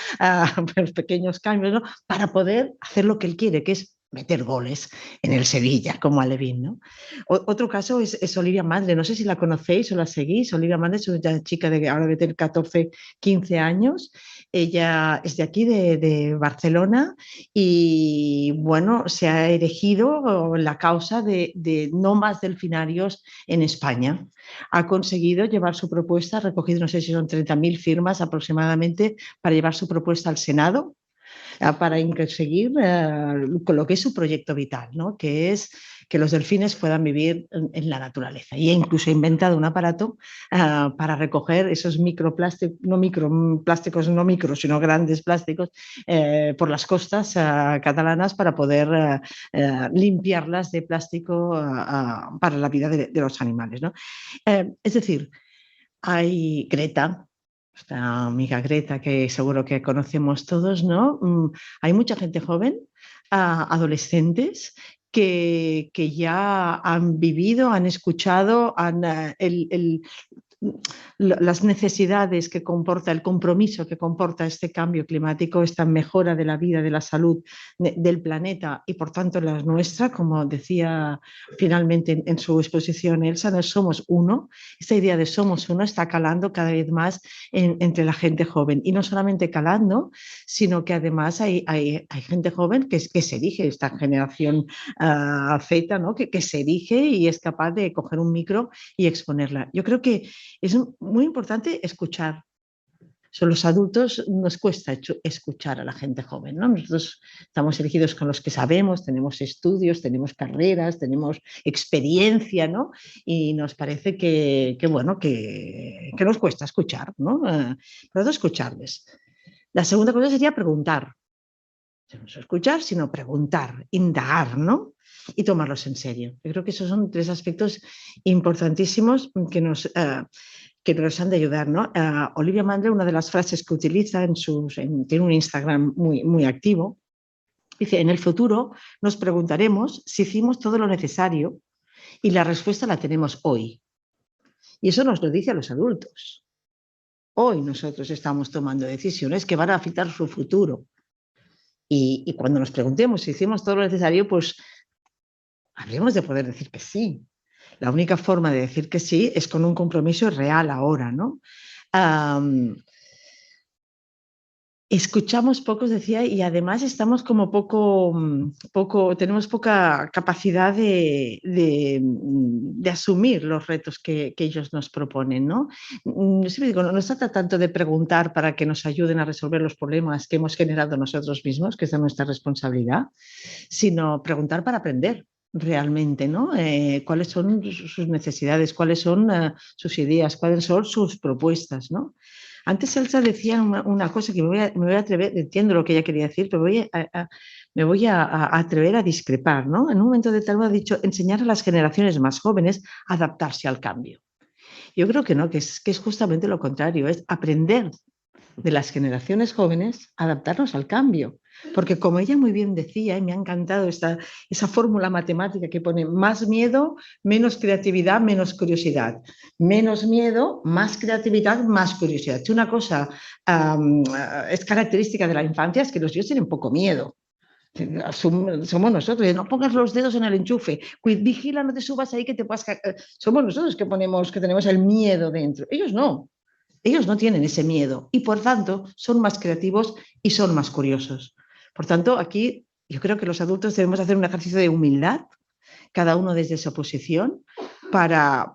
Speaker 10: los pequeños cambios, ¿no? Para poder hacer lo que él quiere, que es meter goles en el Sevilla, como alevín, ¿no? Otro caso es Olivia Mandre, no sé si la conocéis o la seguís. Olivia Mandre es una chica de ahora de tener 14, 15 años. Ella es de aquí, de Barcelona, y bueno, se ha erigido la causa de no más delfinarios en España. Ha conseguido llevar su propuesta, ha recogido, no sé si son 30.000 firmas aproximadamente, para llevar su propuesta al Senado, para conseguir con lo que es su proyecto vital, ¿no? Que es que los delfines puedan vivir en la naturaleza. Y incluso ha inventado un aparato para recoger esos microplásticos, no micros, sino grandes plásticos por las costas catalanas, para poder limpiarlas de plástico para la vida de los animales, ¿no? Es decir, hay Greta, esta amiga Greta, que seguro que conocemos todos, ¿no? Hay mucha gente joven, adolescentes, que ya han vivido, han escuchado, las necesidades que comporta, el compromiso que comporta este cambio climático, esta mejora de la vida, de la salud del planeta y por tanto la nuestra, como decía finalmente en su exposición Elsa, no somos uno. Esta idea de somos uno está calando cada vez más entre la gente joven, y no solamente calando, sino que además hay gente joven que se erige, esta generación Z, ¿no? que se erige y es capaz de coger un micro y exponerla. Yo creo que es muy importante escuchar. Los adultos nos cuesta escuchar a la gente joven, ¿no? Nosotros estamos elegidos con los que sabemos, tenemos estudios, tenemos carreras, tenemos experiencia, ¿no? Y nos parece que nos cuesta escuchar, ¿no? Por eso escucharles. La segunda cosa sería preguntar. No escuchar, sino preguntar, indagar, ¿no? Y tomarlos en serio. Yo creo que esos son tres aspectos importantísimos que nos han de ayudar, ¿no? Olivia Mandre, una de las frases que utiliza tiene un Instagram muy activo, dice: en el futuro nos preguntaremos si hicimos todo lo necesario, y la respuesta la tenemos hoy. Y eso nos lo dice a los adultos. Hoy nosotros estamos tomando decisiones que van a afectar su futuro. Y cuando nos preguntemos si hicimos todo lo necesario, pues habremos de poder decir que sí. La única forma de decir que sí es con un compromiso real ahora, ¿no? Escuchamos pocos, decía, y además estamos como tenemos poca capacidad de asumir los retos que ellos nos proponen, ¿no? Yo siempre digo, no se trata tanto de preguntar para que nos ayuden a resolver los problemas que hemos generado nosotros mismos, que es de nuestra responsabilidad, sino preguntar para aprender realmente, ¿no? Cuáles son sus necesidades, cuáles son sus ideas, cuáles son sus propuestas, ¿no? Antes Elsa decía una cosa que me voy a atrever, entiendo lo que ella quería decir, pero me voy a atrever a discrepar, ¿no? En un momento determinado ha dicho enseñar a las generaciones más jóvenes a adaptarse al cambio. Yo creo que no, que es justamente lo contrario, es aprender de las generaciones jóvenes adaptarnos al cambio. Porque como ella muy bien decía, y me ha encantado esa fórmula matemática que pone más miedo, menos creatividad, menos curiosidad. Menos miedo, más creatividad, más curiosidad. Si una cosa es característica de la infancia es que los niños tienen poco miedo. Somos nosotros, no pongas los dedos en el enchufe, vigila, no te subas ahí que te puedas caer. Somos nosotros que tenemos el miedo dentro. Ellos no tienen ese miedo y por tanto son más creativos y son más curiosos. Por tanto, aquí yo creo que los adultos debemos hacer un ejercicio de humildad, cada uno desde su posición, para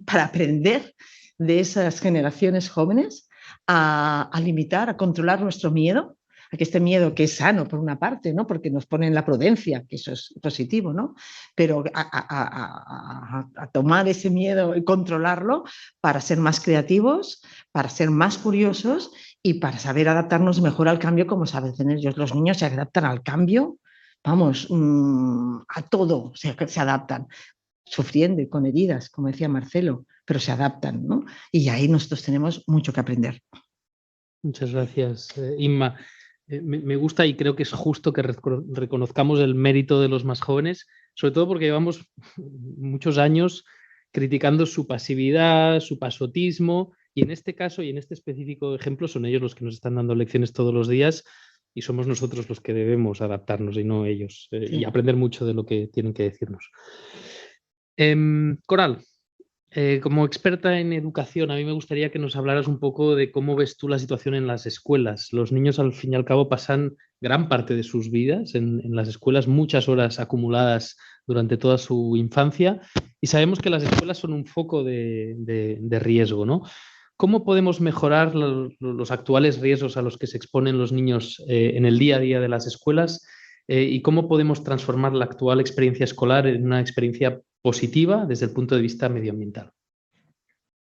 Speaker 10: aprender de esas generaciones jóvenes a limitar, a controlar nuestro miedo, a que este miedo que es sano por una parte, ¿no? Porque nos pone en la prudencia, que eso es positivo, ¿no? Pero a tomar ese miedo y controlarlo para ser más creativos, para ser más curiosos y para saber adaptarnos mejor al cambio como saben tener ellos. Los niños se adaptan al cambio, vamos, a todo se adaptan, sufriendo y con heridas, como decía Marcelo, pero se adaptan, ¿no? Y ahí nosotros tenemos mucho que aprender.
Speaker 3: Muchas gracias, Inma. Me gusta y creo que es justo que reconozcamos el mérito de los más jóvenes, sobre todo porque llevamos muchos años criticando su pasividad, su pasotismo, y en este caso y en este específico ejemplo son ellos los que nos están dando lecciones todos los días y somos nosotros los que debemos adaptarnos y no ellos, y aprender mucho de lo que tienen que decirnos. Coral, como experta en educación, a mí me gustaría que nos hablaras un poco de cómo ves tú la situación en las escuelas. Los niños, al fin y al cabo, pasan gran parte de sus vidas en las escuelas, muchas horas acumuladas durante toda su infancia, y sabemos que las escuelas son un foco de riesgo, ¿no? ¿Cómo podemos mejorar los actuales riesgos a los que se exponen los niños en el día a día de las escuelas? ¿Y cómo podemos transformar la actual experiencia escolar en una experiencia positiva desde el punto de vista medioambiental?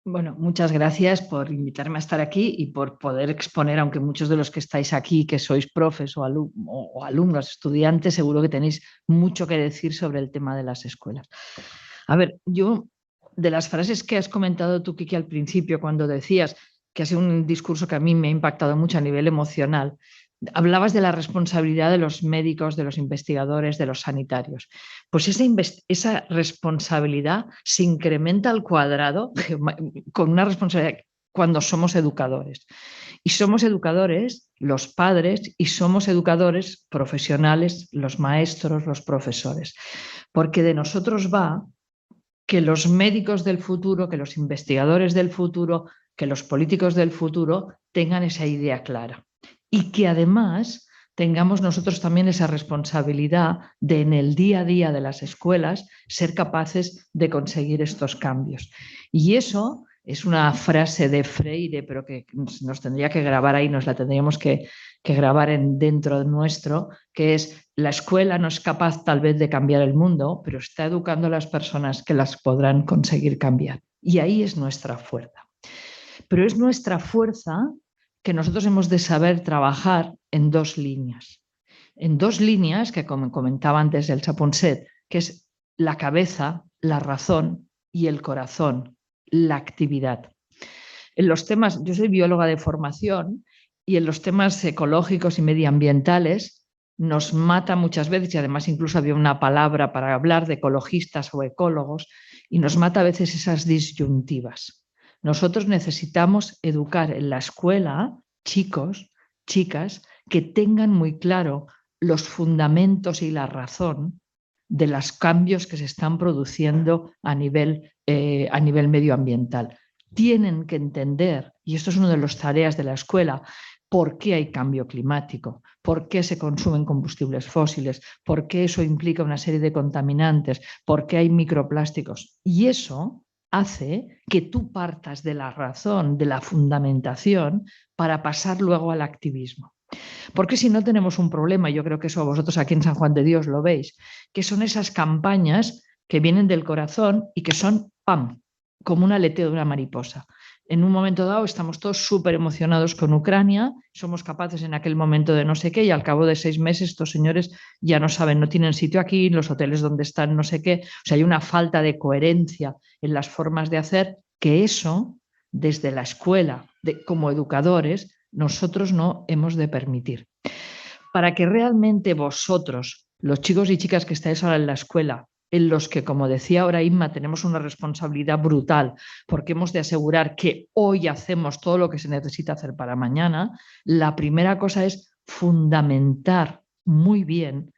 Speaker 11: Bueno, muchas gracias por invitarme a estar aquí y por poder exponer, aunque muchos de los que estáis aquí, que sois profes o alumnos, estudiantes, seguro que tenéis mucho que decir sobre el tema de las escuelas. A ver, yo, de las frases que has comentado tú, Kiki, al principio, cuando decías que ha sido un discurso que a mí me ha impactado mucho a nivel emocional, hablabas de la responsabilidad de los médicos, de los investigadores, de los sanitarios. Pues esa responsabilidad se incrementa al cuadrado con una responsabilidad cuando somos educadores. Y somos educadores, los padres, y somos educadores profesionales, los maestros, los profesores. Porque de nosotros va que los médicos del futuro, que los investigadores del futuro, que los políticos del futuro tengan esa idea clara. Y que además tengamos nosotros también esa responsabilidad de en el día a día de las escuelas ser capaces de conseguir estos cambios. Y eso es una frase de Freire, pero que nos tendría que grabar ahí, nos la tendríamos que grabar dentro de nuestro, que es: la escuela no es capaz tal vez de cambiar el mundo, pero está educando a las personas que las podrán conseguir cambiar. Y ahí es nuestra fuerza. Pero es nuestra fuerza que nosotros hemos de saber trabajar en dos líneas. En dos líneas que, como comentaba antes Elsa Ponset, que es la cabeza, la razón y el corazón, la actividad. En los temas, yo soy bióloga de formación, y en los temas ecológicos y medioambientales nos mata muchas veces, y además incluso había una palabra para hablar de ecologistas o ecólogos, y nos mata a veces esas disyuntivas. Nosotros necesitamos educar en la escuela chicos, chicas, que tengan muy claro los fundamentos y la razón de los cambios que se están produciendo a nivel medioambiental. Tienen que entender, y esto es una de las tareas de la escuela, por qué hay cambio climático, por qué se consumen combustibles fósiles, por qué eso implica una serie de contaminantes, por qué hay microplásticos. Y eso hace que tú partas de la razón, de la fundamentación, para pasar luego al activismo. Porque si no tenemos un problema, yo creo que eso vosotros aquí en San Juan de Dios lo veis, que son esas campañas que vienen del corazón y que son ¡pam!, como un aleteo de una mariposa. En un momento dado estamos todos súper emocionados con Ucrania, somos capaces en aquel momento de no sé qué, y al cabo de 6 meses estos señores ya no saben, no tienen sitio aquí, los hoteles donde están no sé qué. O sea, hay una falta de coherencia en las formas de hacer, que eso desde la escuela, como educadores, nosotros no hemos de permitir. Para que realmente vosotros, los chicos y chicas que estáis ahora en la escuela, en los que, como decía ahora Inma, tenemos una responsabilidad brutal porque hemos de asegurar que hoy hacemos todo lo que se necesita hacer para mañana, la primera cosa es fundamentar muy bien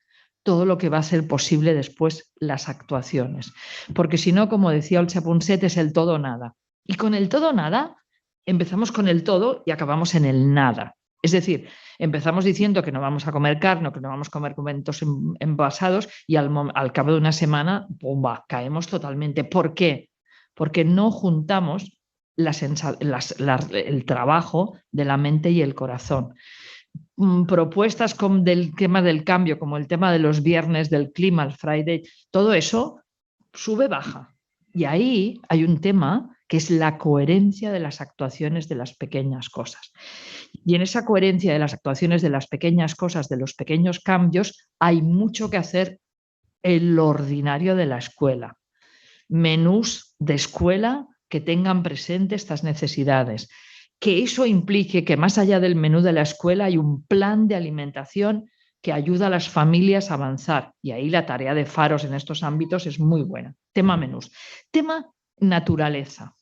Speaker 11: todo lo que va a ser posible después las actuaciones. Porque si no, como decía Olcha Punset, es el todo o nada. Y con el todo o nada, empezamos con el todo y acabamos en el nada. Es decir, empezamos diciendo que no vamos a comer carne o que no vamos a comer alimentos envasados y al cabo de una semana, ¡pumba!, caemos totalmente. ¿Por qué? Porque no juntamos el trabajo de la mente y el corazón. Propuestas del tema del cambio, como el tema de los viernes, del clima, el Friday, todo eso sube, baja. Y ahí hay un tema que es la coherencia de las actuaciones de las pequeñas cosas. Y en esa coherencia de las actuaciones de las pequeñas cosas, de los pequeños cambios, hay mucho que hacer en lo ordinario de la escuela. Menús de escuela que tengan presente estas necesidades. Que eso implique que más allá del menú de la escuela hay un plan de alimentación que ayuda a las familias a avanzar. Y ahí la tarea de Faros en estos ámbitos es muy buena. Tema menús. Tema naturaleza.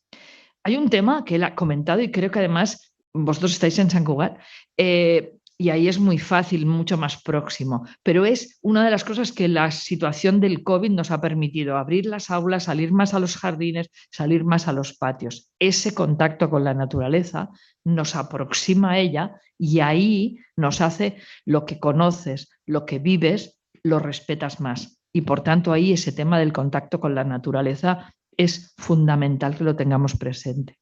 Speaker 11: Hay un tema que él ha comentado y creo que además vosotros estáis en Sant Cugat y ahí es muy fácil, mucho más próximo, pero es una de las cosas que la situación del COVID nos ha permitido: abrir las aulas, salir más a los jardines, salir más a los patios. Ese contacto con la naturaleza nos aproxima a ella y ahí nos hace lo que conoces, lo que vives, lo respetas más. Y por tanto ahí ese tema del contacto con la naturaleza es fundamental que lo tengamos presente.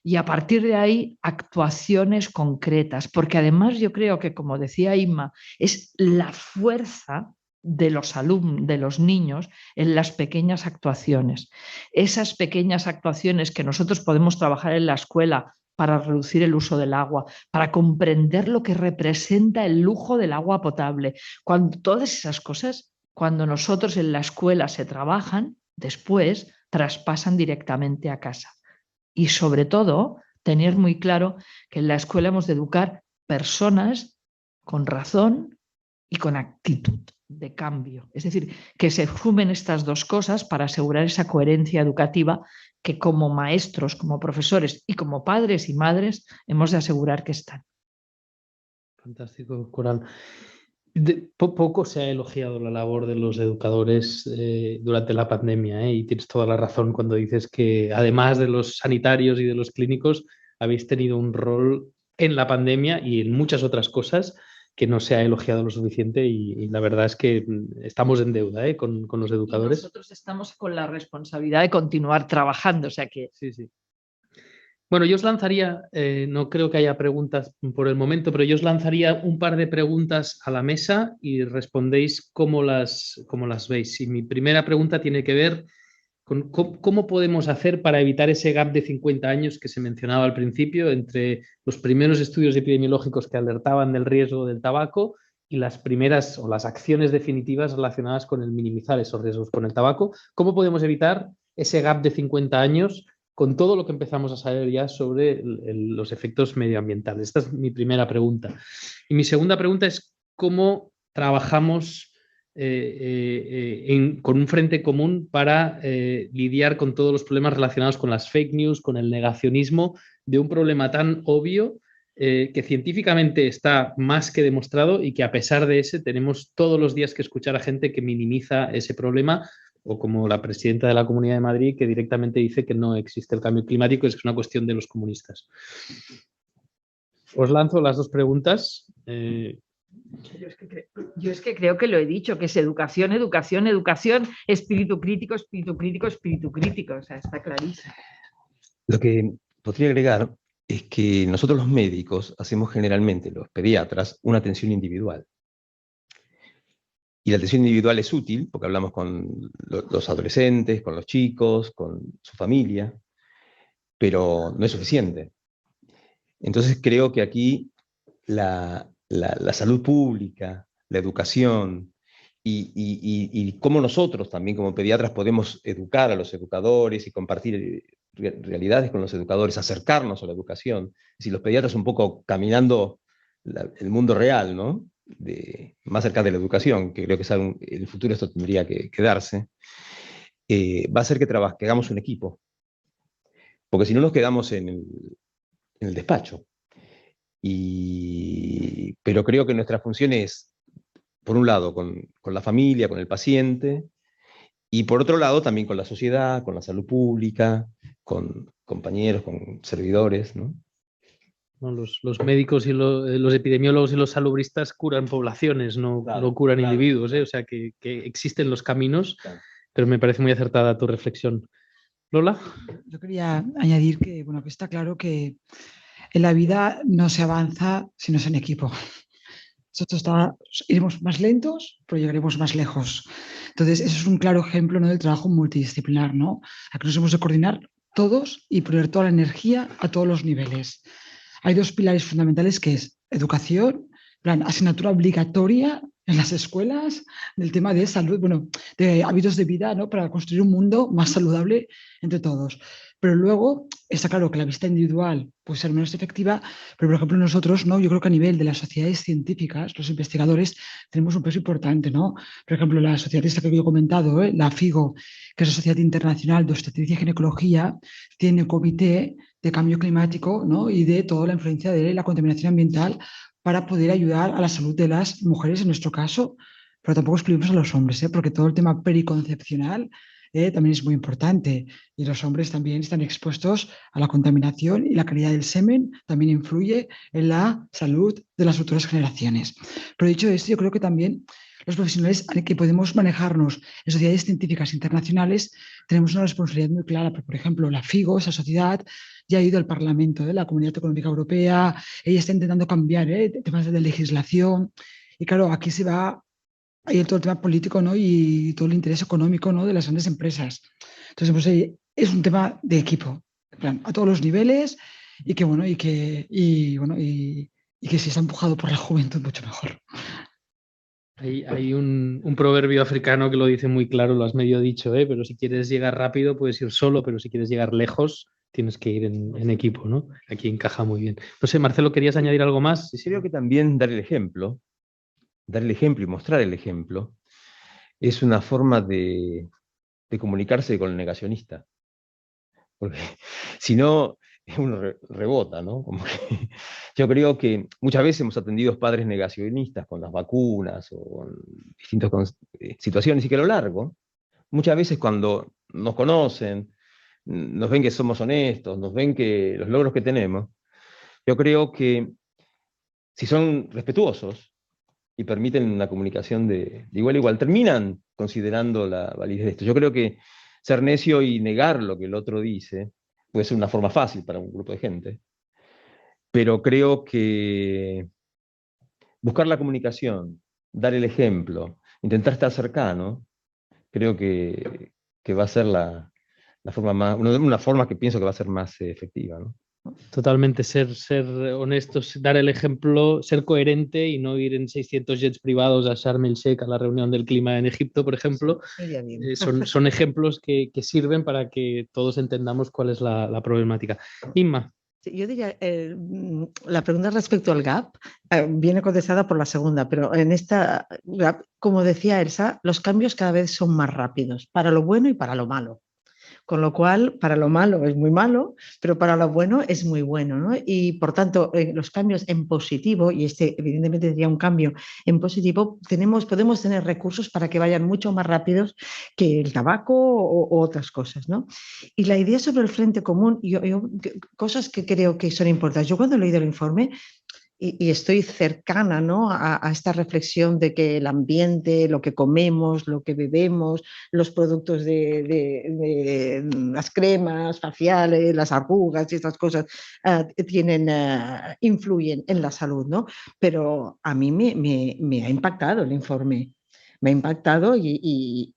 Speaker 11: Y a partir de ahí, actuaciones concretas, porque además yo creo que, como decía Inma, es la fuerza de los alumnos, de los niños, en las pequeñas actuaciones. Esas pequeñas actuaciones que nosotros podemos trabajar en la escuela para reducir el uso del agua, para comprender lo que representa el lujo del agua potable. Todas esas cosas, cuando nosotros en la escuela se trabajan, después traspasan directamente a casa. Y sobre todo, tener muy claro que en la escuela hemos de educar personas con razón y con actitud de cambio. Es decir, que se sumen estas dos cosas para asegurar esa coherencia educativa que como maestros, como profesores y como padres y madres hemos de asegurar que están.
Speaker 3: Fantástico, Coral. Poco se ha elogiado la labor de los educadores durante la pandemia, y tienes toda la razón cuando dices que además de los sanitarios y de los clínicos habéis tenido un rol en la pandemia y en muchas otras cosas que no se ha elogiado lo suficiente y la verdad es que estamos en deuda con los educadores.
Speaker 11: Y nosotros estamos con la responsabilidad de continuar trabajando, o sea que...
Speaker 3: Sí, sí. Bueno, yo os lanzaría, no creo que haya preguntas por el momento, pero yo os lanzaría un par de preguntas a la mesa y respondéis cómo las veis. Y mi primera pregunta tiene que ver con cómo podemos hacer para evitar ese gap de 50 años que se mencionaba al principio entre los primeros estudios epidemiológicos que alertaban del riesgo del tabaco y las primeras o las acciones definitivas relacionadas con el minimizar esos riesgos con el tabaco. ¿Cómo podemos evitar ese gap de 50 años con todo lo que empezamos a saber ya sobre los efectos medioambientales? Esta es mi primera pregunta. Y mi segunda pregunta es cómo trabajamos con un frente común para lidiar con todos los problemas relacionados con las fake news, con el negacionismo de un problema tan obvio que científicamente está más que demostrado y que a pesar de ese tenemos todos los días que escuchar a gente que minimiza ese problema, o como la presidenta de la Comunidad de Madrid que directamente dice que no existe el cambio climático, es una cuestión de los comunistas. Os lanzo las dos preguntas.
Speaker 11: Yo es que creo que lo he dicho, que es educación, educación, educación, espíritu crítico, espíritu crítico, espíritu crítico. O sea, está clarísimo.
Speaker 9: Lo que podría agregar es que nosotros los médicos hacemos generalmente, los pediatras, una atención individual. Y la atención individual es útil porque hablamos con los adolescentes, con los chicos, con su familia, pero no es suficiente. Entonces creo que aquí la salud pública, la educación y cómo nosotros también como pediatras podemos educar a los educadores y compartir realidades con los educadores, acercarnos a la educación, es decir, los pediatras un poco caminando el mundo real, ¿no? Más cerca de la educación, que creo que en el futuro esto tendría que darse, va a hacer que hagamos un equipo, porque si no nos quedamos en el despacho. Pero creo que nuestra función es, por un lado, con la familia, con el paciente, y por otro lado también con la sociedad, con la salud pública, con compañeros, con servidores, ¿no?
Speaker 3: Los médicos y los epidemiólogos y los salubristas curan poblaciones, no curan individuos, ¿eh? O sea que existen los caminos, pero me parece muy acertada tu reflexión. ¿Lola?
Speaker 8: Yo quería añadir que, bueno, que está claro que en la vida no se avanza si no es en equipo. Iremos más lentos, pero llegaremos más lejos. Entonces, eso es un claro ejemplo, ¿no?, del trabajo multidisciplinar, ¿no? A que nos hemos de coordinar todos y poner toda la energía a todos los niveles. Hay dos pilares fundamentales, que es educación, asignatura obligatoria en las escuelas, del tema de salud, bueno, de hábitos de vida, ¿no?, para construir un mundo más saludable entre todos. Pero luego está claro que la vista individual puede ser menos efectiva, pero por ejemplo nosotros, ¿no?, yo creo que a nivel de las sociedades científicas, los investigadores, tenemos un peso importante, ¿no? Por ejemplo, la sociedad esta que yo he comentado, la FIGO, que es la Sociedad Internacional de Obstetricia y Ginecología, tiene un comité de cambio climático, ¿no?, y de toda la influencia de la contaminación ambiental para poder ayudar a la salud de las mujeres en nuestro caso, pero tampoco excluimos a los hombres, porque todo el tema periconcepcional también es muy importante, y los hombres también están expuestos a la contaminación, y la calidad del semen también influye en la salud de las futuras generaciones. Pero dicho esto, yo creo que también los profesionales que podemos manejarnos en sociedades científicas internacionales tenemos una responsabilidad muy clara. Por ejemplo, la FIGO, esa sociedad, ya ha ido al Parlamento de la Comunidad Económica Europea, ella está intentando cambiar temas de legislación, y claro, aquí se va hay todo el tema político, ¿no?, y todo el interés económico, ¿no?, de las grandes empresas. Entonces, pues, es un tema de equipo, a todos los niveles, y que bueno, y que si está empujado por la juventud, mucho mejor.
Speaker 3: Hay un proverbio africano que lo dice muy claro, lo has medio dicho, pero si quieres llegar rápido puedes ir solo, pero si quieres llegar lejos tienes que ir en equipo, ¿no? Aquí encaja muy bien. No sé, Marcelo, ¿querías añadir algo más?
Speaker 9: Sí, creo que también dar el ejemplo y mostrar el ejemplo es una forma de comunicarse con el negacionista. Porque si no, uno rebota, ¿no? Yo creo que muchas veces hemos atendido padres negacionistas con las vacunas o con distintas situaciones, y que a lo largo, muchas veces cuando nos conocen, nos ven que somos honestos, nos ven que los logros que tenemos, yo creo que si son respetuosos y permiten una comunicación de igual a igual, terminan considerando la validez de esto. Yo creo que ser necio y negar lo que el otro dice puede ser una forma fácil para un grupo de gente, pero creo que buscar la comunicación, dar el ejemplo, intentar estar cercano, creo que va a ser una forma que pienso que va a ser más efectiva, ¿no?
Speaker 3: Totalmente, ser honestos, dar el ejemplo, ser coherente y no ir en 600 jets privados a Sharm el Sheikh a la reunión del clima en Egipto, por ejemplo. Son ejemplos que sirven para que todos entendamos cuál es la problemática. Inma.
Speaker 10: Yo diría, la pregunta respecto al gap viene contestada por la segunda, pero en esta gap, como decía Elsa, los cambios cada vez son más rápidos, para lo bueno y para lo malo. Con lo cual, para lo malo es muy malo, pero para lo bueno es muy bueno, ¿no? Y por tanto, los cambios en positivo, y este evidentemente sería un cambio en positivo, podemos tener recursos para que vayan mucho más rápidos que el tabaco o otras cosas, ¿no? Y la idea sobre el frente común, cosas que creo que son importantes. Yo cuando he leído el informe, y estoy cercana, ¿no?, a esta reflexión de que el ambiente, lo que comemos, lo que bebemos, los productos de las cremas faciales, las arrugas y estas cosas influyen en la salud, ¿no? Pero a mí me ha impactado el informe. Me ha impactado y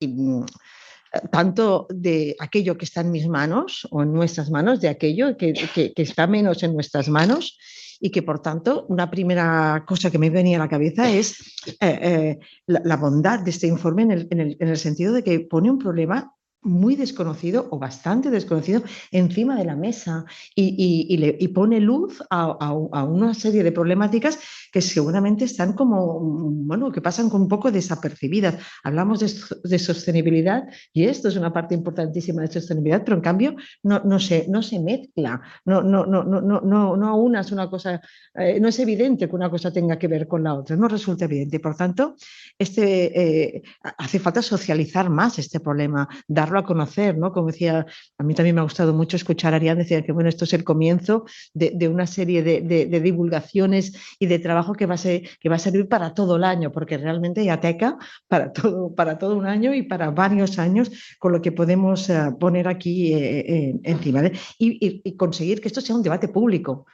Speaker 10: tanto de aquello que está en mis manos o en nuestras manos, de aquello que está menos en nuestras manos, y que por tanto una primera cosa que me venía a la cabeza es la bondad de este informe en el sentido de que pone un problema muy desconocido o bastante desconocido encima de la mesa y pone luz a una serie de problemáticas que seguramente están como, bueno, que pasan un poco desapercibidas. Hablamos de sostenibilidad y esto es una parte importantísima de sostenibilidad, pero en cambio no se mezcla, no aunas una cosa, no es evidente que una cosa tenga que ver con la otra, no resulta evidente. Por tanto, hace falta socializar más este problema, darlo a conocer, ¿no? Como decía, a mí también me ha gustado mucho escuchar a Ariane decir que bueno, esto es el comienzo de una serie de divulgaciones y de trabajo que va a servir para todo el año, porque realmente hay ateca para todo un año y para varios años con lo que podemos poner aquí encima, ¿eh? Y conseguir que esto sea un debate público,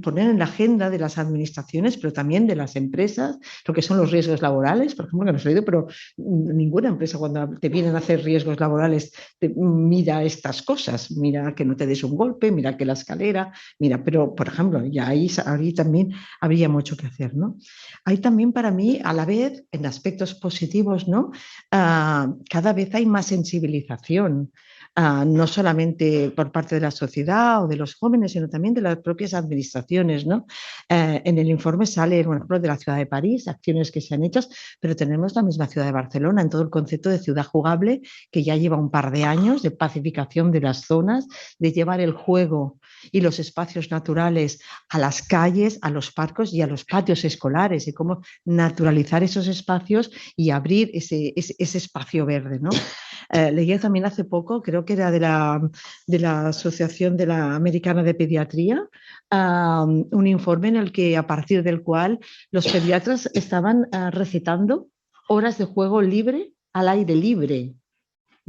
Speaker 10: poner en la agenda de las administraciones, pero también de las empresas, lo que son los riesgos laborales, por ejemplo, que no se ha oído, pero ninguna empresa cuando te vienen a hacer riesgos laborales mira estas cosas, mira que no te des un golpe, mira que la escalera, mira, pero por ejemplo, ya ahí también habría mucho que hacer, ¿no? Hay también para mí, a la vez, en aspectos positivos, ¿no? Cada vez hay más sensibilización. No solamente por parte de la sociedad o de los jóvenes, sino también de las propias administraciones, ¿no? En el informe sale, por ejemplo, de la ciudad de París, acciones que se han hecho, pero tenemos la misma ciudad de Barcelona en todo el concepto de ciudad jugable, que ya lleva un par de años de pacificación de las zonas, de llevar el juego y los espacios naturales a las calles, a los parques y a los patios escolares, y cómo naturalizar esos espacios y abrir ese espacio verde, ¿no? Leía también hace poco, creo que era de la Asociación de la Americana de Pediatría, un informe en el que, a partir del cual los pediatras estaban recetando horas de juego libre al aire libre.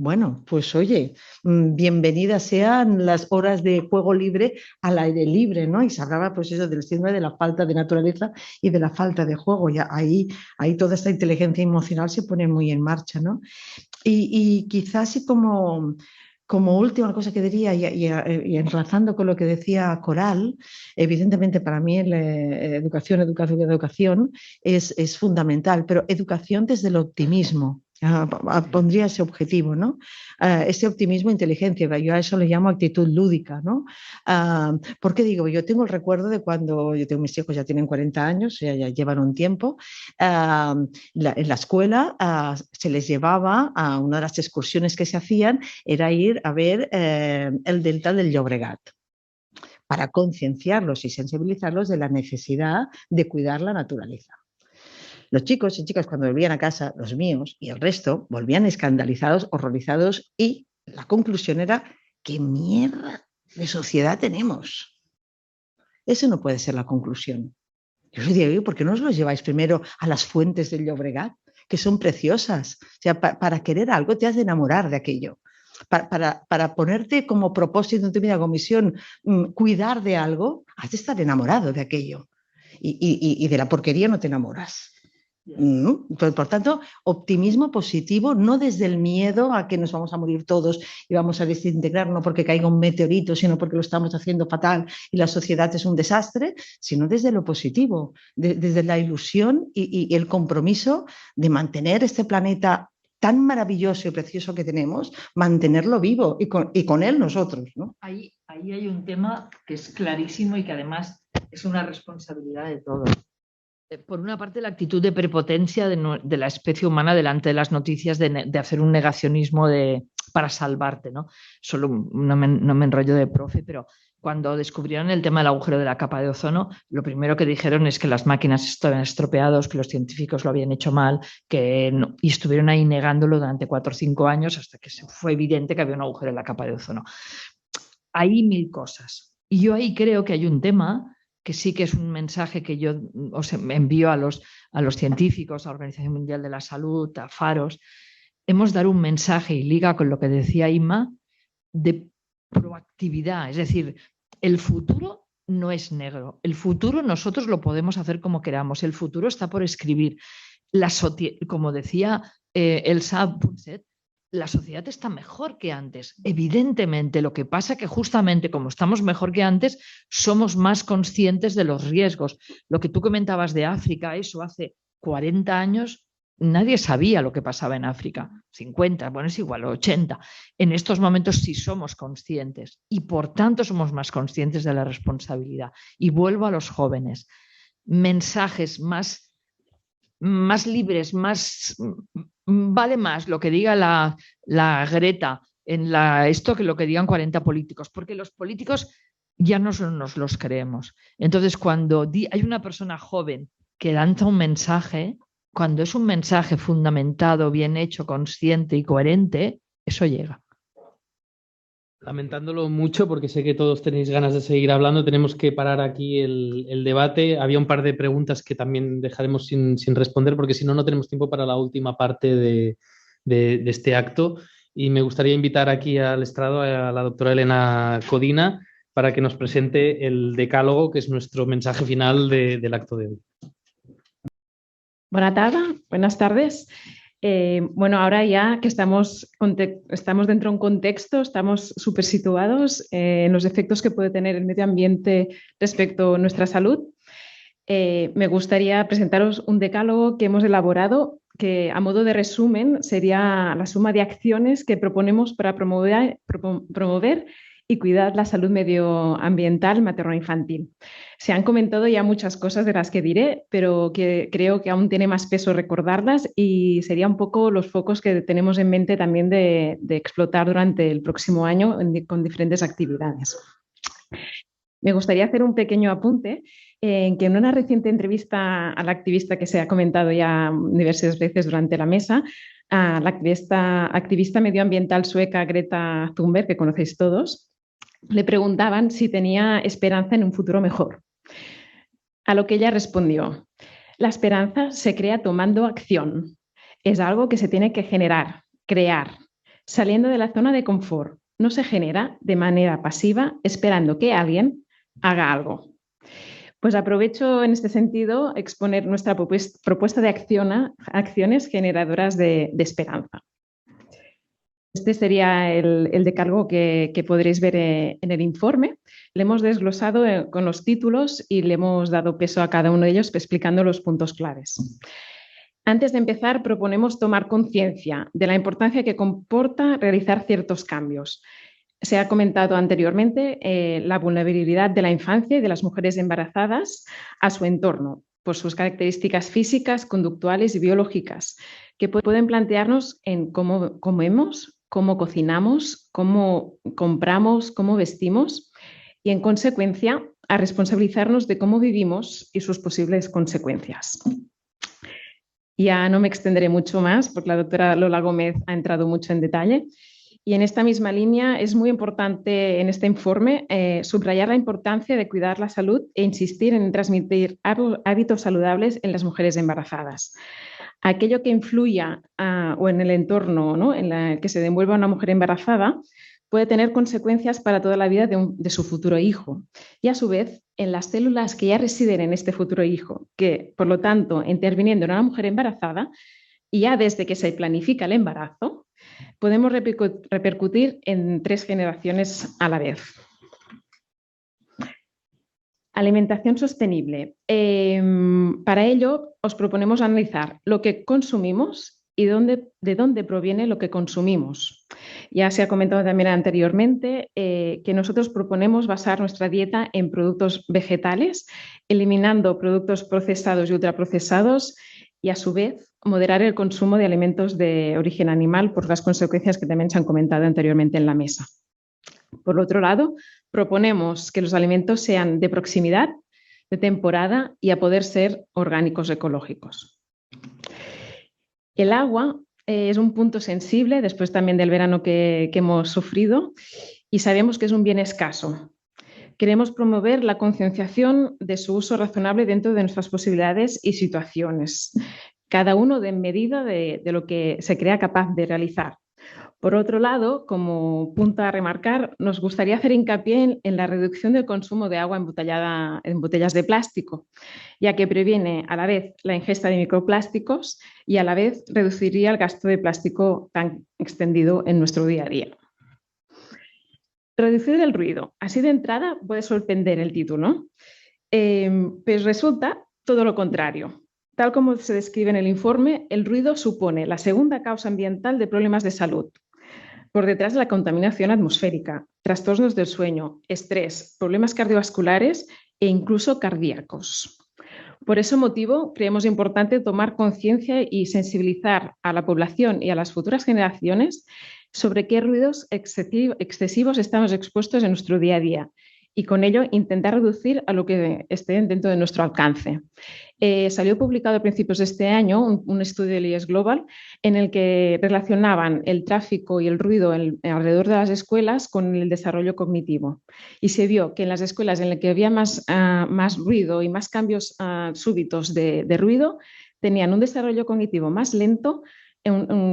Speaker 10: Bueno, pues oye, bienvenidas sean las horas de juego libre al aire libre, ¿no? Y se hablaba pues eso del síndrome de la falta de naturaleza y de la falta de juego. Ya ahí toda esta inteligencia emocional se pone muy en marcha, ¿no? Y quizás sí como última cosa que diría, y enlazando con lo que decía Coral, evidentemente para mí la educación es fundamental, pero educación desde el optimismo. Pondría ese objetivo, ¿no? Ese optimismo, inteligencia, yo a eso le llamo actitud lúdica, ¿no? Porque digo, yo tengo el recuerdo de cuando yo tengo mis hijos, ya tienen 40 años, ya llevan un tiempo, en la escuela se les llevaba a una de las excursiones que se hacían, era ir a ver el delta del Llobregat, para concienciarlos y sensibilizarlos de la necesidad de cuidar la naturaleza. Los chicos y chicas, cuando volvían a casa, los míos y el resto, volvían escandalizados, horrorizados, y la conclusión era: ¿qué mierda de sociedad tenemos? Eso no puede ser la conclusión. Yo les digo, ¿por qué no os los lleváis primero a las fuentes del Llobregat, que son preciosas? O sea, para querer algo te has de enamorar de aquello. Para ponerte como propósito en tu vida, como misión, cuidar de algo, has de estar enamorado de aquello. Y de la porquería no te enamoras. Por tanto, optimismo positivo, no desde el miedo a que nos vamos a morir todos y vamos a desintegrarnos porque caiga un meteorito, sino porque lo estamos haciendo fatal y la sociedad es un desastre, sino desde lo positivo, desde la ilusión y el compromiso de mantener este planeta tan maravilloso y precioso que tenemos, mantenerlo vivo y con él nosotros, ¿no?
Speaker 11: Ahí hay un tema que es clarísimo y que además es una responsabilidad de todos. Por una parte, la actitud de prepotencia de la especie humana delante de las noticias, de hacer un negacionismo para salvarte, ¿no? Solo no me enrollo de profe, pero cuando descubrieron el tema del agujero de la capa de ozono, lo primero que dijeron es que las máquinas estaban estropeadas, que los científicos lo habían hecho mal, y estuvieron ahí negándolo durante 4 o 5 años hasta que fue evidente que había un agujero en la capa de ozono. Hay 1000 cosas. Y yo ahí creo que hay un tema que sí que es un mensaje que yo os envío a los científicos, a la Organización Mundial de la Salud, a Faros. Hemos de dar un mensaje, y liga con lo que decía Inma, de proactividad. Es decir, el futuro no es negro. El futuro nosotros lo podemos hacer como queramos. El futuro está por escribir. Como decía Elsa Punset, la sociedad está mejor que antes. Evidentemente, lo que pasa es que justamente como estamos mejor que antes, somos más conscientes de los riesgos. Lo que tú comentabas de África, eso hace 40 años, nadie sabía lo que pasaba en África. 50, bueno, es igual, 80. En estos momentos sí somos conscientes y por tanto somos más conscientes de la responsabilidad. Y vuelvo a los jóvenes. Mensajes más libres, vale más lo que diga la Greta en esto que lo que digan 40 políticos, porque los políticos ya no nos los creemos. Entonces, cuando hay una persona joven que lanza un mensaje, cuando es un mensaje fundamentado, bien hecho, consciente y coherente, eso llega.
Speaker 3: Lamentándolo mucho, porque sé que todos tenéis ganas de seguir hablando, tenemos que parar aquí el debate. Había un par de preguntas que también dejaremos sin responder, porque si no, no tenemos tiempo para la última parte de este acto. Y me gustaría invitar aquí al estrado a la doctora Elena Codina para que nos presente el decálogo, que es nuestro mensaje final del acto de hoy.
Speaker 12: Buenas tardes. Bueno, ahora ya que estamos dentro de un contexto, estamos súper situados en los efectos que puede tener el medio ambiente respecto a nuestra salud. Me gustaría presentaros un decálogo que hemos elaborado, que a modo de resumen sería la suma de acciones que proponemos para promover y cuidar la salud medioambiental materno-infantil. Se han comentado ya muchas cosas de las que diré, pero que creo que aún tiene más peso recordarlas y sería un poco los focos que tenemos en mente también de explotar durante el próximo año con diferentes actividades. Me gustaría hacer un pequeño apunte en que en una reciente entrevista a la activista que se ha comentado ya diversas veces durante la mesa, a la activista medioambiental sueca Greta Thunberg, que conocéis todos, le preguntaban si tenía esperanza en un futuro mejor. A lo que ella respondió: la esperanza se crea tomando acción. Es algo que se tiene que generar, crear, saliendo de la zona de confort. No se genera de manera pasiva esperando que alguien haga algo. Pues aprovecho en este sentido exponer nuestra propuesta de acciones generadoras de esperanza. Este sería el decálogo que podréis ver en el informe. Le hemos desglosado con los títulos y le hemos dado peso a cada uno de ellos explicando los puntos claves. Antes de empezar, proponemos tomar conciencia de la importancia que comporta realizar ciertos cambios. Se ha comentado anteriormente la vulnerabilidad de la infancia y de las mujeres embarazadas a su entorno, por sus características físicas, conductuales y biológicas, que pueden plantearnos en cómo comemos, cómo cocinamos, cómo compramos, cómo vestimos y, en consecuencia, a responsabilizarnos de cómo vivimos y sus posibles consecuencias. Ya no me extenderé mucho más porque la doctora Lola Gómez ha entrado mucho en detalle. Y en esta misma línea es muy importante en este informe subrayar la importancia de cuidar la salud e insistir en transmitir hábitos saludables en las mujeres embarazadas. Aquello que influya o en el entorno, ¿no?, en el que se desenvuelva una mujer embarazada puede tener consecuencias para toda la vida de su futuro hijo y, a su vez, en las células que ya residen en este futuro hijo, que, por lo tanto, interviniendo en una mujer embarazada, y ya desde que se planifica el embarazo, podemos repercutir en 3 generaciones a la vez. Alimentación sostenible. Para ello, os proponemos analizar lo que consumimos y de dónde proviene lo que consumimos. Ya se ha comentado también anteriormente que nosotros proponemos basar nuestra dieta en productos vegetales, eliminando productos procesados y ultraprocesados y, a su vez, moderar el consumo de alimentos de origen animal por las consecuencias que también se han comentado anteriormente en la mesa. Por otro lado, proponemos que los alimentos sean de proximidad, de temporada y, a poder ser, orgánicos ecológicos. El agua es un punto sensible después también del verano que hemos sufrido y sabemos que es un bien escaso. Queremos promover la concienciación de su uso razonable dentro de nuestras posibilidades y situaciones, cada uno en medida de lo que se crea capaz de realizar. Por otro lado, como punto a remarcar, nos gustaría hacer hincapié en la reducción del consumo de agua embotellada en botellas de plástico, ya que previene a la vez la ingesta de microplásticos y a la vez reduciría el gasto de plástico tan extendido en nuestro día a día. Reducir el ruido. Así de entrada puede sorprender el título, ¿no? Pues resulta todo lo contrario. Tal como se describe en el informe, el ruido supone la segunda causa ambiental de problemas de salud, por detrás de la contaminación atmosférica, trastornos del sueño, estrés, problemas cardiovasculares e incluso cardíacos. Por ese motivo, creemos importante tomar conciencia y sensibilizar a la población y a las futuras generaciones sobre qué ruidos excesivos estamos expuestos en nuestro día a día y con ello intentar reducir a lo que esté dentro de nuestro alcance. Salió publicado a principios de este año un estudio del IES Global en el que relacionaban el tráfico y el ruido alrededor de las escuelas con el desarrollo cognitivo. Y se vio que en las escuelas en las que había más ruido y más cambios súbitos de ruido, tenían un desarrollo cognitivo más lento.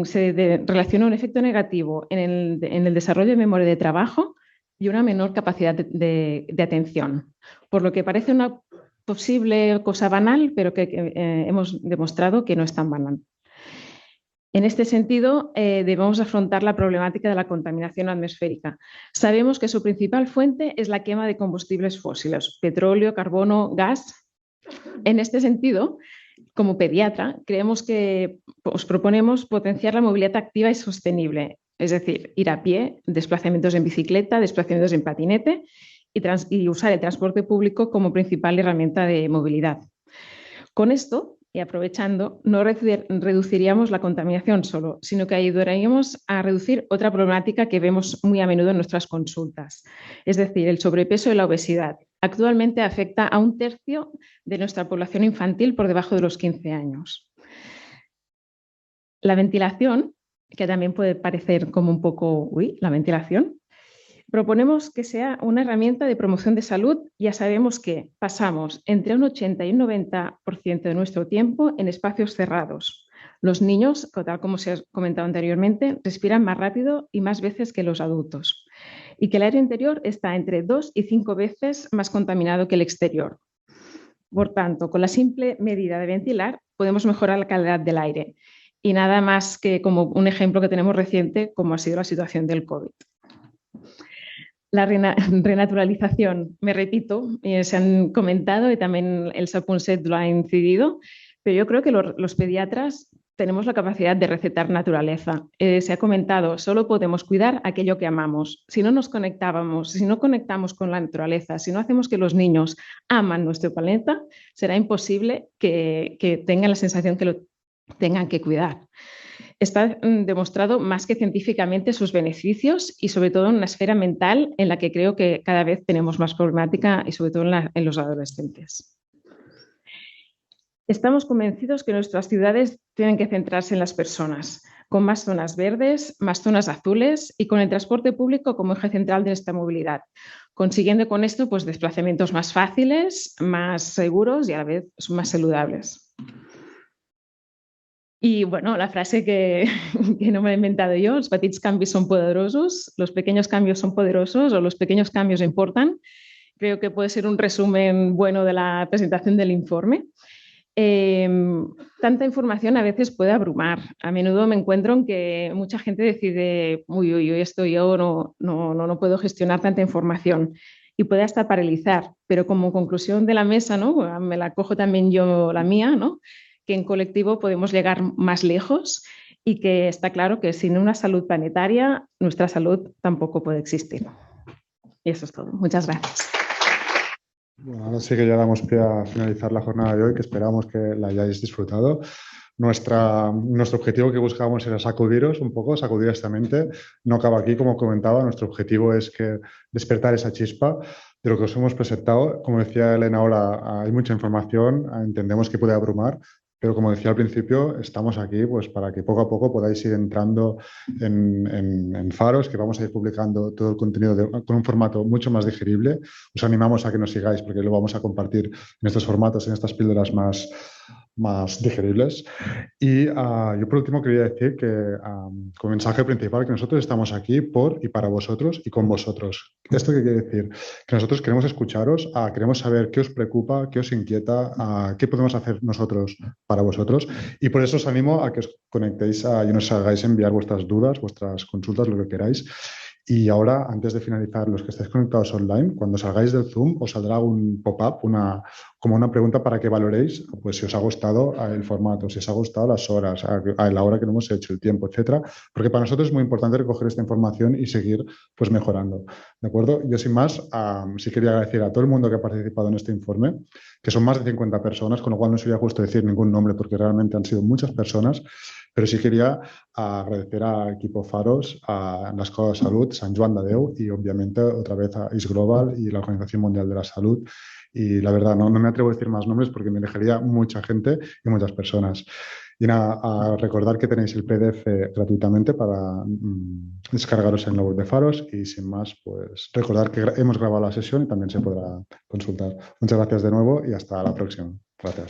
Speaker 12: Se relacionó un efecto negativo en el desarrollo de memoria de trabajo y una menor capacidad de atención. Por lo que parece una posible cosa banal, pero que hemos demostrado que no es tan banal. En este sentido, debemos afrontar la problemática de la contaminación atmosférica. Sabemos que su principal fuente es la quema de combustibles fósiles, petróleo, carbono, gas. En este sentido, como pediatra, creemos que os proponemos potenciar la movilidad activa y sostenible, es decir, ir a pie, desplazamientos en bicicleta, desplazamientos en patinete y usar el transporte público como principal herramienta de movilidad. Con esto, y aprovechando, no reduciríamos la contaminación solo, sino que ayudaríamos a reducir otra problemática que vemos muy a menudo en nuestras consultas, es decir, el sobrepeso y la obesidad. Actualmente afecta a 1/3 de nuestra población infantil por debajo de los 15 años. La ventilación, que también puede parecer como un poco, la ventilación, proponemos que sea una herramienta de promoción de salud. Ya sabemos que pasamos entre un 80 y un 90% de nuestro tiempo en espacios cerrados. Los niños, tal como se ha comentado anteriormente, respiran más rápido y más veces que los adultos, y que el aire interior está entre 2 y 5 veces más contaminado que el exterior. Por tanto, con la simple medida de ventilar podemos mejorar la calidad del aire, y nada más que como un ejemplo que tenemos reciente, como ha sido la situación del COVID. La renaturalización, me repito, se han comentado y también Elsa Punset lo ha incidido, pero yo creo que los pediatras tenemos la capacidad de recetar naturaleza. Se ha comentado, solo podemos cuidar aquello que amamos. Si no nos conectábamos, si no conectamos con la naturaleza, si no hacemos que los niños aman nuestro planeta, será imposible que tengan la sensación que lo tengan que cuidar. Está demostrado más que científicamente sus beneficios y sobre todo en una esfera mental en la que creo que cada vez tenemos más problemática y sobre todo en los adolescentes. Estamos convencidos que nuestras ciudades tienen que centrarse en las personas, con más zonas verdes, más zonas azules y con el transporte público como eje central de esta movilidad, consiguiendo con esto pues, desplazamientos más fáciles, más seguros y a la vez más saludables. Y bueno, la frase que no me he inventado yo, los petits canvis son poderosos, los pequeños cambios son poderosos o los pequeños cambios importan. Creo que puede ser un resumen bueno de la presentación del informe. Tanta información a veces puede abrumar. A menudo me encuentro en que mucha gente decide, yo no puedo gestionar tanta información y puede hasta paralizar. Pero como conclusión de la mesa, ¿no? Me la cojo también yo la mía, ¿no? Que en colectivo podemos llegar más lejos y que está claro que sin una salud planetaria, nuestra salud tampoco puede existir. Y eso es todo. Muchas gracias.
Speaker 1: Bueno, ahora sí que ya damos pie a finalizar la jornada de hoy, que esperamos que la hayáis disfrutado. Nuestro objetivo que buscábamos era sacudiros un poco, sacudir esta mente. No acaba aquí, como comentaba, nuestro objetivo es que despertar esa chispa de lo que os hemos presentado. Como decía Elena ahora, hay mucha información, entendemos que puede abrumar, pero como decía al principio, estamos aquí pues, para que poco a poco podáis ir entrando en Faros, que vamos a ir publicando todo el contenido con un formato mucho más digerible. Os animamos a que nos sigáis porque lo vamos a compartir en estos formatos, en estas píldoras más digeribles. Y yo por último quería decir que como mensaje principal que nosotros estamos aquí por y para vosotros y con vosotros. ¿Esto qué quiere decir? Que nosotros queremos escucharos, queremos saber qué os preocupa, qué os inquieta, qué podemos hacer nosotros para vosotros, y por eso os animo a que os conectéis y nos hagáis enviar vuestras dudas, vuestras consultas, lo que queráis. Y ahora, antes de finalizar, los que estáis conectados online, cuando salgáis del Zoom, os saldrá un pop-up, como una pregunta para que valoréis pues, si os ha gustado el formato, si os ha gustado las horas, a la hora que lo hemos hecho, el tiempo, etcétera. Porque para nosotros es muy importante recoger esta información y seguir pues, mejorando. ¿De acuerdo? Yo, sin más, sí quería agradecer a todo el mundo que ha participado en este informe, que son más de 50 personas, con lo cual no sería justo decir ningún nombre porque realmente han sido muchas personas. Pero sí quería agradecer al equipo Faros, a la Escola de Salud, Sant Joan de Déu y obviamente otra vez a IS Global y la Organización Mundial de la Salud. Y la verdad, no me atrevo a decir más nombres porque me dejaría mucha gente y muchas personas. Y nada, a recordar que tenéis el PDF gratuitamente para descargaros en la web de Faros y sin más, pues recordar que hemos grabado la sesión y también se podrá consultar. Muchas gracias de nuevo y hasta la próxima. Gracias.